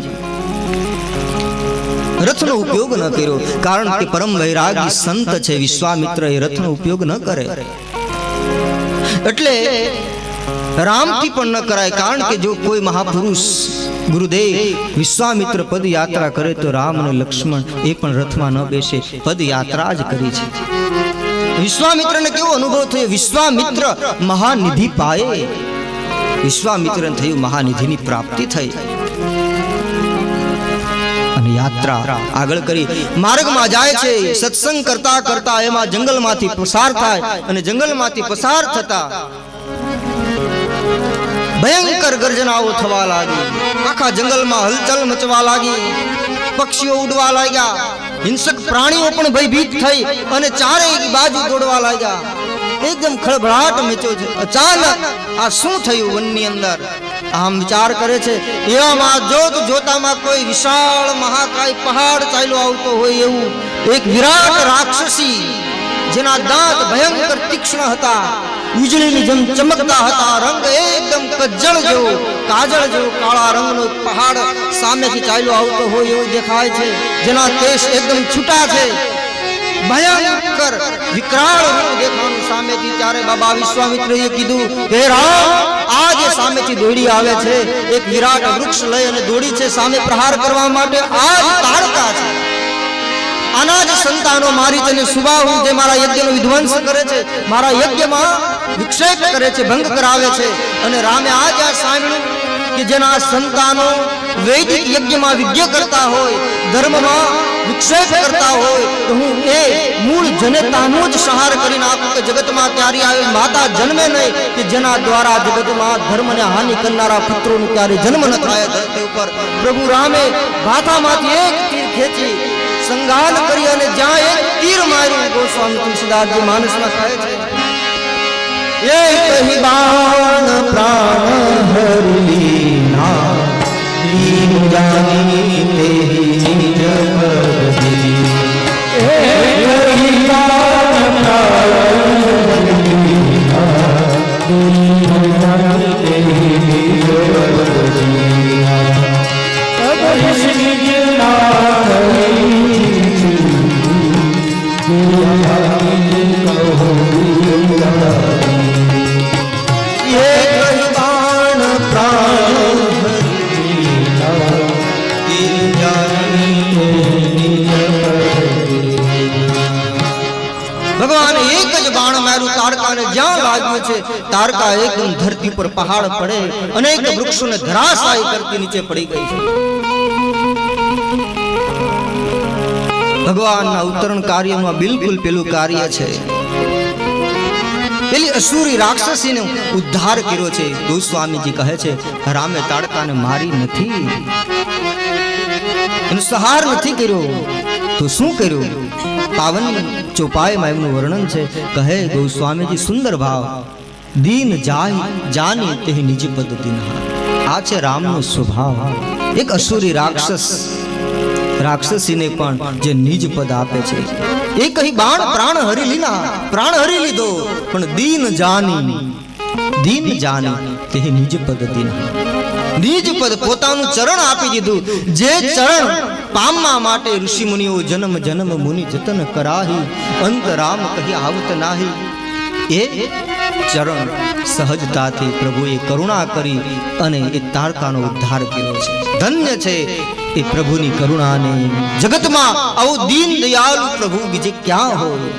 રથનો ઉપયોગ ન કર્યો, કારણ કે પરમ વૈરાગી સંત છે વિશ્વામિત્ર, એ રથનો ઉપયોગ ન કરે. એટલે રામથી પણ ન કરાય, કારણ કે જો કોઈ મહાપુરુષ ગુરુદેવ વિશ્વામિત્ર પદયાત્રા કરે તો રામ અને લક્ષ્મણ એ પણ રથમાં ન બેસે, પદયાત્રા જ કરી છે. વિશ્વામિત્રને કેવો અનુભવ થયો? વિશ્વામિત્ર મહાનિધિ પાયે, વિશ્વામિત્રને થયું મહાનિધિની પ્રાપ્તિ થઈ અને યાત્રા આગળ કરી. માર્ગમાં જાય છે, સત્સંગ કરતા કરતા એમાં જંગલમાંથી પસાર થાય અને જંગલમાંથી પસાર થતા ભયંકર ગર્જનાઓ થવા લાગી. આખા જંગલમાં હલચલ મચવા લાગી, પક્ષીઓ ઉડવા લાગ્યા, હિંસક પ્રાણીઓ પણ ભયભીત થઈ અને ચારેય બાજુ દોડવા લાગ્યા. એકદમ ખળભળાટ મચ્યો છે. અચાનક આ શું થયું વનની અંદર? આમ વિચાર કરે છે. એવામાં જોતામાં કોઈ વિશાળ મહાકાય પહાડ ચાલ્યો આવતો હોય એવું એક વિરાટ રાક્ષસી, જેના દાંત ભયંકર તીક્ષ્ણ હતા, વીજળીની જેમ ચમકતા હતા, રંગ એકદમ કજ્જળ જેવો, કાજળ જેવો કાળા રંગનો પહાડ સામેથી ચાલ્યો આવતો હોય એવું દેખાય છે, જેના કેશ એકદમ છૂટા છે, ભયંકર વિકરાળ રૂપ દેખાવાનું સામેથી. ત્યારે બાબા વિશ્વામિત્રએ કીધું, હે રામ, આ જે સામેથી દોડી આવે છે એક વિરાટ વૃક્ષ લઈ અને દોડી છે સામે પ્રહાર કરવા માટે. આ જ તારકા છે, આના જ સંતાનો મારી તેને સુબાહુ જે મારા યજ્ઞનો વિધ્વંસ કરે છે, મારા યજ્ઞમાં વિક્ષેપ કરે છે, ભંગ કરાવે છે. અને રામે આ જ્યાં સાંભળ્યું કે જેના સંતાનો વૈદિક યજ્ઞમાં વિજ્ઞ કરતા હોય, ધર્મમાં વિક્ષેપ કરતા હોય, તો હું એ મૂળ જનતાનો જ સંહાર કરી નાખું કે જગતમાં ત્યારે આવી માતા જન્મે નહીં કે જેના દ્વારા જગતમાં ધર્મને હાનિ કરનારા પુત્રોનો ત્યારે જન્મ ન થાય ધરતી ઉપર. પ્રભુ રામે ભાથામાંથી એક તીર ખેંચી સંગાન કરી અને જ્યાં એક તીર માર્યું, ગોસ્વામી તુલસીદાસજી માનસમાં કહે છે, એક બાણ પ્રાણ હરિના દીન જાની તેરી નિજ પદની. એક બાણ પ્રાણ હરિના દીન જાની તેરી નિજ પદની. તબ નિજ નારી ભગવાન એક જ બાણ માર્યું તારકાને, જ્યાં લાગ્યું છે તારકા એકદમ ધરતી પર પહાડ પડે, અનેક વૃક્ષોને ધરાશાયી કરતી નીચે પડી ગઈ છે. ભગવાનના અવતરણ કાર્યનું આ બિલકુલ પેલું કાર્ય છે. પેલી અસુરી રાક્ષસીનો ઉદ્ધાર કર્યો છે. ગોસ્વામીજી કહે છે રામે તાડકાને મારી નથી, એનો સહાર નથી કર્યો, તો શું કર્યું? પાવન ચોપાઈમાં એમનું વર્ણન છે. કહે ગોસ્વામીજી સુંદર ભાવ, દીન જાય જાની તે નિજ પદ દિનહાર. આ છે રામનો સ્વભાવ. એક અસુરી રાક્ષસીને પણ જે નિજ પદ આપે છે. એ કહી બાણ પ્રાણ હરી લીધા, પ્રાણ હરી લીધો, પણ દીન જાની તે નિજ પદ દિનહાર. નિજ પદ પોતાનું ચરણ આપી દીધું. જે ચરણ પામવા માટે ઋષિ મુનિઓ જન્મ જન્મ મુનિ જતન કરાહી, અંત રામ કહી આવત નાહી. એ ચરણ સહજતાથી પ્રભુએ કરુણા કરી અને એ તારકાનો ઉદ્ધાર કર્યો છે. ધન્ય છે એ પ્રભુની કરુણાને. જગતમાં આવો દીન દયાળુ પ્રભુ બીજે ક્યાં હોય?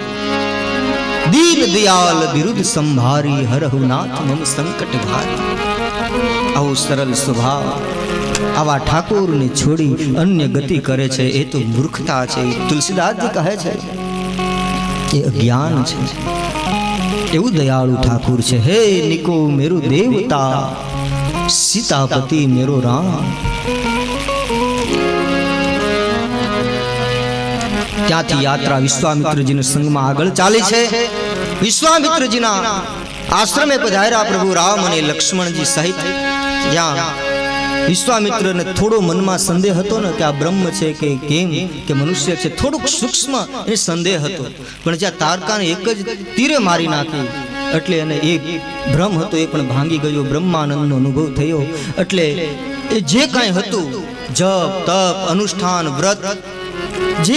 દીન દયાલ બિરુદ સંભારી, હરહુ નાથ મમ સંકટ ભારી. આવો સરળ સ્વભાવ આવા ઠાકોરને છોડી અન્ય ગતિ કરે છે એ તો મૂર્ખતા છે. તુલસીદાસજી કહે છે એ અજ્ઞાન છે. એવું દયાળુ ઠાકુર છે. હે નિકો મેરુ દેવતા, સીતાપતિ મેરો રામ. ત્યાંથી યાત્રા વિશ્વામિત્રજીના સંગમાં આગળ ચાલી છે. વિશ્વામિત્રજીના આશ્રમે પધાર્યા પ્રભુ રામ અને લક્ષ્મણજી સહિત. જ્યાં વિશ્વામિત્રને થોડો મનમાં સંદેહ હતો ને કે આ બ્રહ્મ છે કે કેમ કે મનુષ્ય છે, થોડુંક સૂક્ષ્મ એ સંદેહ હતો. પણ જ્યાં તારકાને એક જ તીરે મારી નાખી એટલે એને એક ભ્રમ હતો એ પણ ભાંગી ગયો. બ્રહ્માનંદનો અનુભવ થયો. એટલે એ જે કાંઈ હતું જપ તપ અનુષ્ઠાન વ્રત જે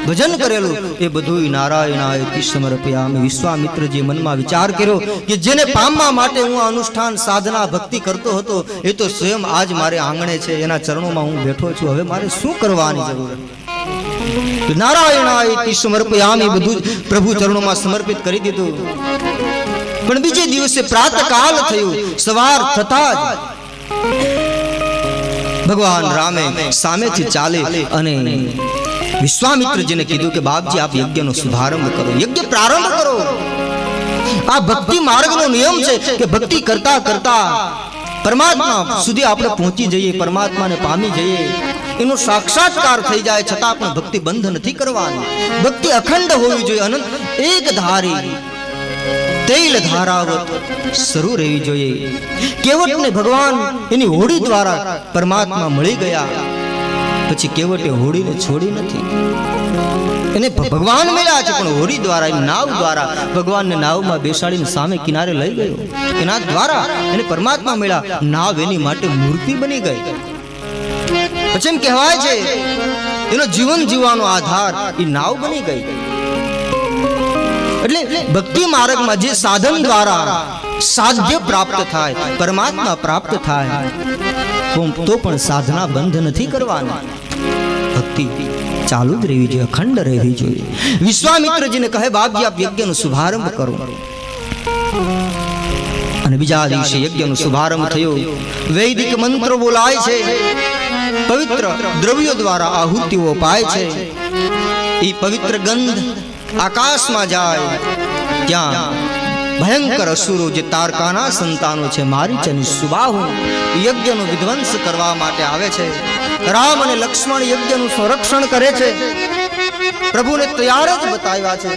ભજન કરેલું એ બધું નારાયણાય તિ સમર્પયામિ. વિશ્વામિત્રજી મનમાં વિચાર કર્યો કે જેને પામવા માટે હું અનુષ્ઠાન સાધના ભક્તિ કરતો હતો એ તો સ્વયં આજ મારે આંગણે છે, એના ચરણોમાં હું બેઠો છું. હવે મારે શું કરવાની જરૂર? નારાયણાય તિ સમર્પયામિ બધું પ્રભુ ચરણોમાં સમર્પિત કરી દીધું. પણ બીજે દિવસે પ્રાતકાલ થયું. સવાર થતા જ ભગવાન રામે સામેથી ચાલે અને વિશ્વામિત્રજીને કીધું કે બાપજી આપ યજ્ઞનો શુભારંભ કરો, યજ્ઞ પ્રારંભ કરો. આ ભક્તિ માર્ગનો નિયમ છે કે ભક્તિ કરતા કરતા પરમાત્મા સુધી આપણે પહોંચી જઈએ, પરમાત્માને પામી જઈએ, એનો સાક્ષાત્કાર થઈ જાય. છતાં પણ ભક્તિ બંધ નથી કરવાની. ભક્તિ અખંડ હોવી જોઈએ, અનંત એક ધારી તેલ ધારાવત શરૂ રહેવી જોઈએ. કેવટને ભગવાન એની હોડી દ્વારા પરમાત્મા મળી ગયા, પછી કેવટે હોડીને છોડી નથી. એને ભગવાન મળ્યા છે પણ હોડી દ્વારા, નાવ દ્વારા ભગવાનને નાવમાં બેસાડીને સામે કિનારે લઈ ગયો. એના દ્વારા એને પરમાત્મા મળ્યા. નાવ એની માટે મૂર્તિ બની ગઈ. પછી એમ કહેવાય છે એનો જીવન જીવવાનો આધાર એ નાવ બની ગઈ. એટલે ભક્તિ માર્ગમાં જે સાધન દ્વારા સાધ્ય પ્રાપ્ત થાય, પરમાત્મા પ્રાપ્ત થાય, તો પણ સાધના બંધ નથી કરવાની. ભક્તિ ચાલુ જ રહેવી જોઈએ, અખંડ રહેવી જોઈએ. વિશ્વામિત્રજીને કહે બાપજી આપ યજ્ઞનો શુભારંભ કરો. અને બીજા દિવસે યજ્ઞનો શુભારંભ થયો. વૈદિક મંત્રો બોલાય છે, પવિત્ર દ્રવ્યો દ્વારા આહુતિઓ અપાય છે. એ પવિત્ર ગંધ આકાશમાં જાય. ત્યાં ભયંકર અસુરો જે તારકાના સંતાનો છે, મારીચ અને સુબાહુ, યજ્ઞનો વિધ્વંસ કરવા માટે આવે છે. રામ અને લક્ષ્મણ યજ્ઞનું સંરક્ષણ કરે છે. પ્રભુને તૈયાર જ બતાવ્યા છે.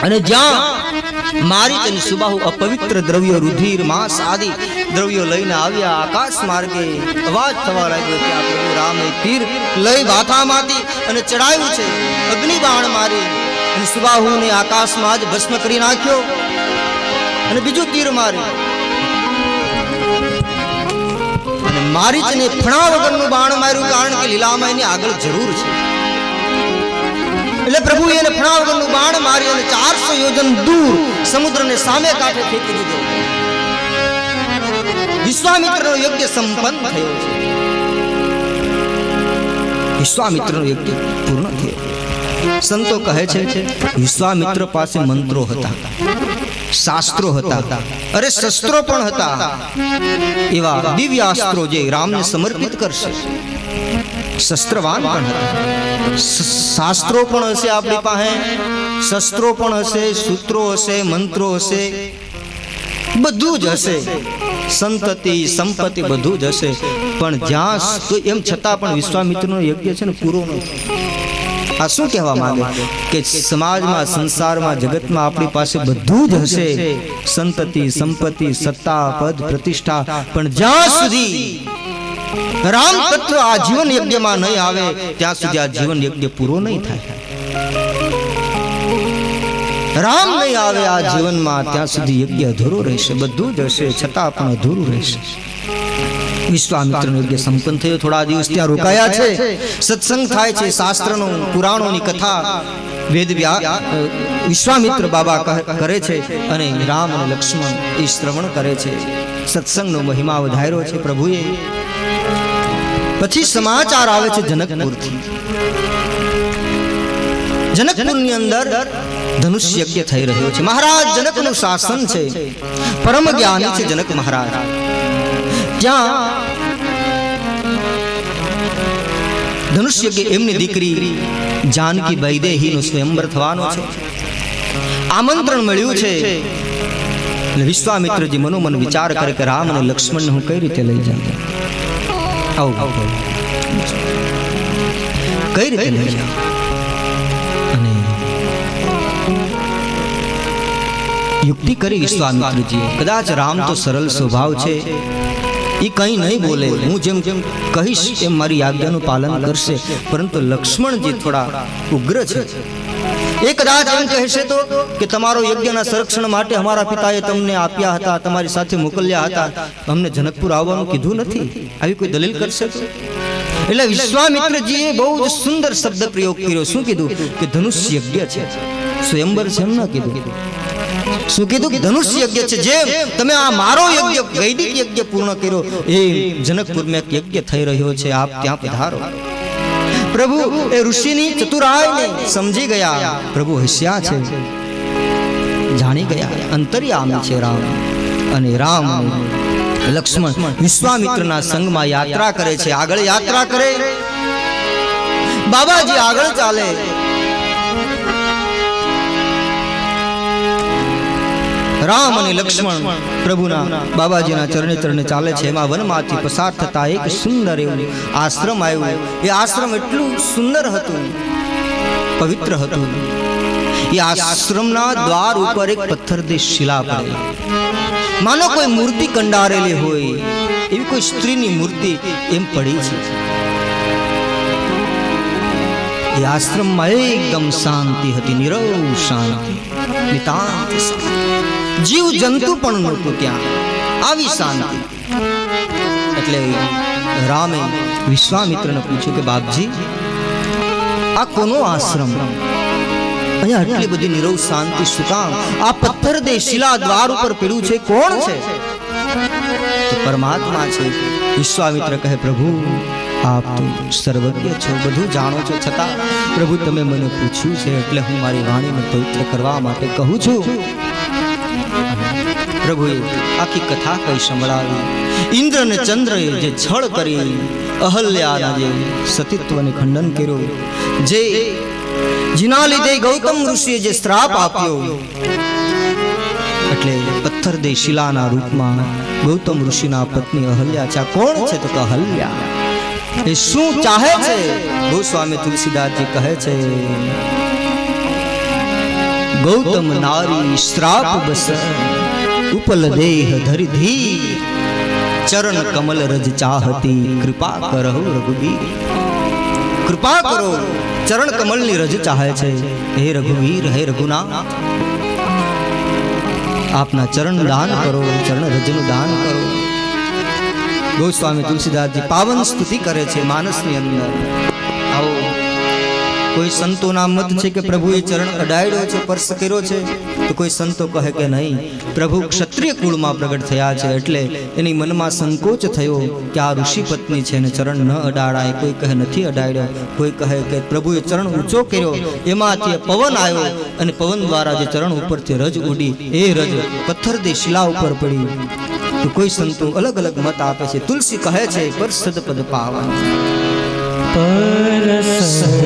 અને જ્યાં મારીચ અને સુબાહુ અપવિત્ર દ્રવ્યો રુધિર માંસ આદિ દ્રવ્યો લઈને આવ્યા, આકાશ માર્ગે અવાજ થવા લાગ્યો. ત્યાં પ્રભુ રામે તીર લઈ વાથામાંથી અને ચડાવ્યું છે. અગ્નિ બાણ મારી અને સુબાહુને આકાશમાં જ ભસ્મ કરી નાખ્યો. અને બીજું તીર મારી અને મારીચને ફણા વગરનું બાણ માર્યું. કારણ કે લીલામાં એની આગળ જરૂર છે. એટલે પ્રભુ એને ફણા વગરનું બાણ મારી અને 400 યોજન દૂર સમુદ્રને સામે કાંઠે ફેંકી દીધો. વિશ્વામિત્રનો યજ્ઞ સંપન્ન થયો છે. વિશ્વામિત્રનો યજ્ઞ પૂર્ણ થયો. સંતો કહે છે વિશ્વામિત્ર પાસે મંત્રો હતા, શાસ્ત્રો હતા, અરે શસ્ત્રો પણ હતા. એવા દિવ્યાસ્ત્રો જે રામને સમર્પિત કરશે શસ્ત્રવાન પણ હતા, શાસ્ત્રો પણ હશે આપણી પાસે, શસ્ત્રો પણ હશે, સૂત્રો હશે, મંત્રો હશે, બધું જ હશે, સંતતિ સંપત્તિ બધું જ હશે, પણ જ્યાં એમ છતાં પણ વિશ્વામિત્રનો યજ્ઞ છે ને પૂરો નથી. આ શું કહેવા માંગે કે સમાજમાં, સંસારમાં, જગતમાં આપણી પાસે બધું જ હશે, સંતતિ સંપત્તિ સત્તા પદ પ્રતિષ્ઠા, પણ જ્યાં સુધી રામ તત્વ આ જીવન યજ્ઞમાં નહીં આવે ત્યાં સુધી આ જીવન યજ્ઞ પૂરો નહીં થાય. રામ નહીં આવે આ જીવનમાં ત્યાં સુધી યજ્ઞ અધૂરો રહેશે. બધું જ હશે છતાં પણ અધૂરું રહેશે. વિશ્વામિત્રનો યજ્ઞ સંપન્ન થયો. થોડા દિવસ ત્યાં રોકાયા છે, સત્સંગ થાય છે, શાસ્ત્રનો પુરાણોની કથા વેદ વિશ્વામિત્ર બાબા કરે છે અને રામ અને લક્ષ્મણ એ શ્રવણ કરે છે. સત્સંગનો મહિમા વધાર્યો છે પ્રભુએ. પછી સમાચાર આવે છે જનકપુરથી. જનકપુરની અંદર ધનુષ યજ્ઞ થઈ રહ્યો છે. મહારાજ જનકનું શાસન છે, પરમ જ્ઞાની છે જનક મહારાજ. ત્યાં ધનુષ યજ્ઞ એમની દીકરી જાનકી વૈદેહીનો સ્વયંવર થવાનો છે. આમંત્રણ મળ્યું છે. વિશ્વામિત્રજી મનોમન વિચાર કરે કે રામ અને લક્ષ્મણને હું કઈ રીતે લઈ જાઉં, કઈ રીતે લઈ જાઉં. અને યુક્તિ કરી વિશ્વામિત્રજી. કદાચ રામ તો સરળ સ્વભાવ છે, એ કઈ નહીં બોલે, હું જેમ જેમ કહીશ એમ મારી આજ્ઞાનું પાલન કરશે. પરંતુ લક્ષ્મણજી થોડા ઉગ્ર છે. એ કદાચ એમ કહેશે તો કે તમારો યજ્ઞના સંરક્ષણ માટે અમારા પિતાએ તમને આપ્યા હતા, તમારી સાથે મોકલ્યા હતા, અમને જનકપુર આવવાનું કીધું નથી, આવી કોઈ દલીલ કરશે તો. એટલે વિશ્વામિત્રજીએ બહુ જ સુંદર શબ્દ પ્રયોગ કર્યો. શું કીધું કે ધનુષ યજ્ઞ છે, સ્વયંવર છે એમ ન કીધું. શું કીધું કે ધનુષ યજ્ઞ છે. જેમ તમે આ મારો યજ્ઞ વૈદિક યજ્ઞ પૂર્ણ કર્યો એ જનકપુરમાં એક યજ્ઞ થઈ રહ્યો છે, આપ ત્યાં પધારો. પ્રભુ એ ઋષિની ચતુરાઈને સમજી ગયા. પ્રભુ હસ્યા છે, જાણી ગયા, અંતર્યામી છે રામ. અને રામ લક્ષ્મણ વિશ્વામિત્રના સંગમાં યાત્રા કરે છે. આગળ યાત્રા કરે, બાબાજી આગળ ચાલે. રામ અને લક્ષ્મણ પ્રભુના બાબાજીના ચરણે ચરણે ચાલે છે. એમાં વનમાંથી પસાર થતા એક સુંદર એવું આશ્રમ આવ્યું. એ આશ્રમ એટલું સુંદર હતું, પવિત્ર હતું. એ આશ્રમના દ્વાર ઉપર એક પથ્થરની શિલા પડેલી, માનો કોઈ મૂર્તિ કંડારેલી હોય એવી કોઈ સ્ત્રીની મૂર્તિ એમ પડી છે. એ આશ્રમમાં એકદમ શાંતિ હતી, નિરવ શાંતિ, નિતાંત શાંતિ. જીવ જંતુ પણ નહોતું ત્યાં, આવી શાંતિ. એટલે રામે વિશ્વામિત્રને પૂછ્યું કે બાપજી, આ કોનો આશ્રમ? અહીંયા આટલી બધી નિરવ શાંતિ શું કામ? આ પથ્થર દે શિલા દ્વાર ઉપર પડ્યું છે, કોણ છે? તો પરમાત્મા છે. વિશ્વામિત્ર કહે પ્રભુ આપ તો સર્વજ્ઞ છો, બધું જાણો છો, છતાં પ્રભુ તમે મને પૂછ્યું છે એટલે હું મારી વાણીને પવિત્ર કરવા માટે કહું છું. પ્રભુએ આખી કથા કઈ સંભળાવી. ઇન્દ્ર ને ચંદ્રએ જે છળ કરી, અહલ્યાના જે સતીત્વને ખંડન કર્યું, જેના લીધે ગૌતમ ઋષિએ જે શ્રાપ આપ્યો, એટલે પથ્થર દે શિલાના રૂપમાં ગૌતમ ઋષિના પત્ની અહલ્યા છે. આ કોણ છે? તો અહલ્યા એ શું ચાહે છે? ગોસ્વામી તુલસીદાસજી કહે છે, ગૌતમ નારી શ્રાપ બસ ઉપલ દેહ ધરી ધી, ચરણ કમલ રજ ચાહતી, કૃપા કરો રઘુવીર. કૃપા કરો, ચરણ કમલની રજ ચાહે છે. હે રઘુવીર, હે રઘુનાથ, આપના ચરણ દાન કરો, ચરણ રજનું દાન કરો. ગોસ્વામી તુલસીદાસજી પાવન સ્તુતિ કરે છે માનસની અંદર. આવો કોઈ સંતોના મત છે કે પ્રભુએ ચરણ અડાડ્યો છે, સ્પર્શ કર્યો છે, તો કોઈ સંતો કહે કે નહીં, પ્રભુ ક્ષત્રિય કુળમાં પ્રગટ થયા છે એટલે એની મનમાં સંકોચ થયો કે આ ઋષિ પત્ની છે ને ચરણ ન અડાડાય. કોઈ કહે નથી અડાડ્યો, કોઈ કહે કે પ્રભુએ ચરણ ઊંચો કર્યો, એમાંથી પવન આવ્યો અને પવન દ્વારા જે ચરણ ઉપરથી રજ ઉડી, એ રજ પથ્થરની શિલા ઉપર પડી. તો કોઈ સંતો અલગ અલગ મત આપે છે. તુલસી કહે છે પર સદપદ પાવન, परसद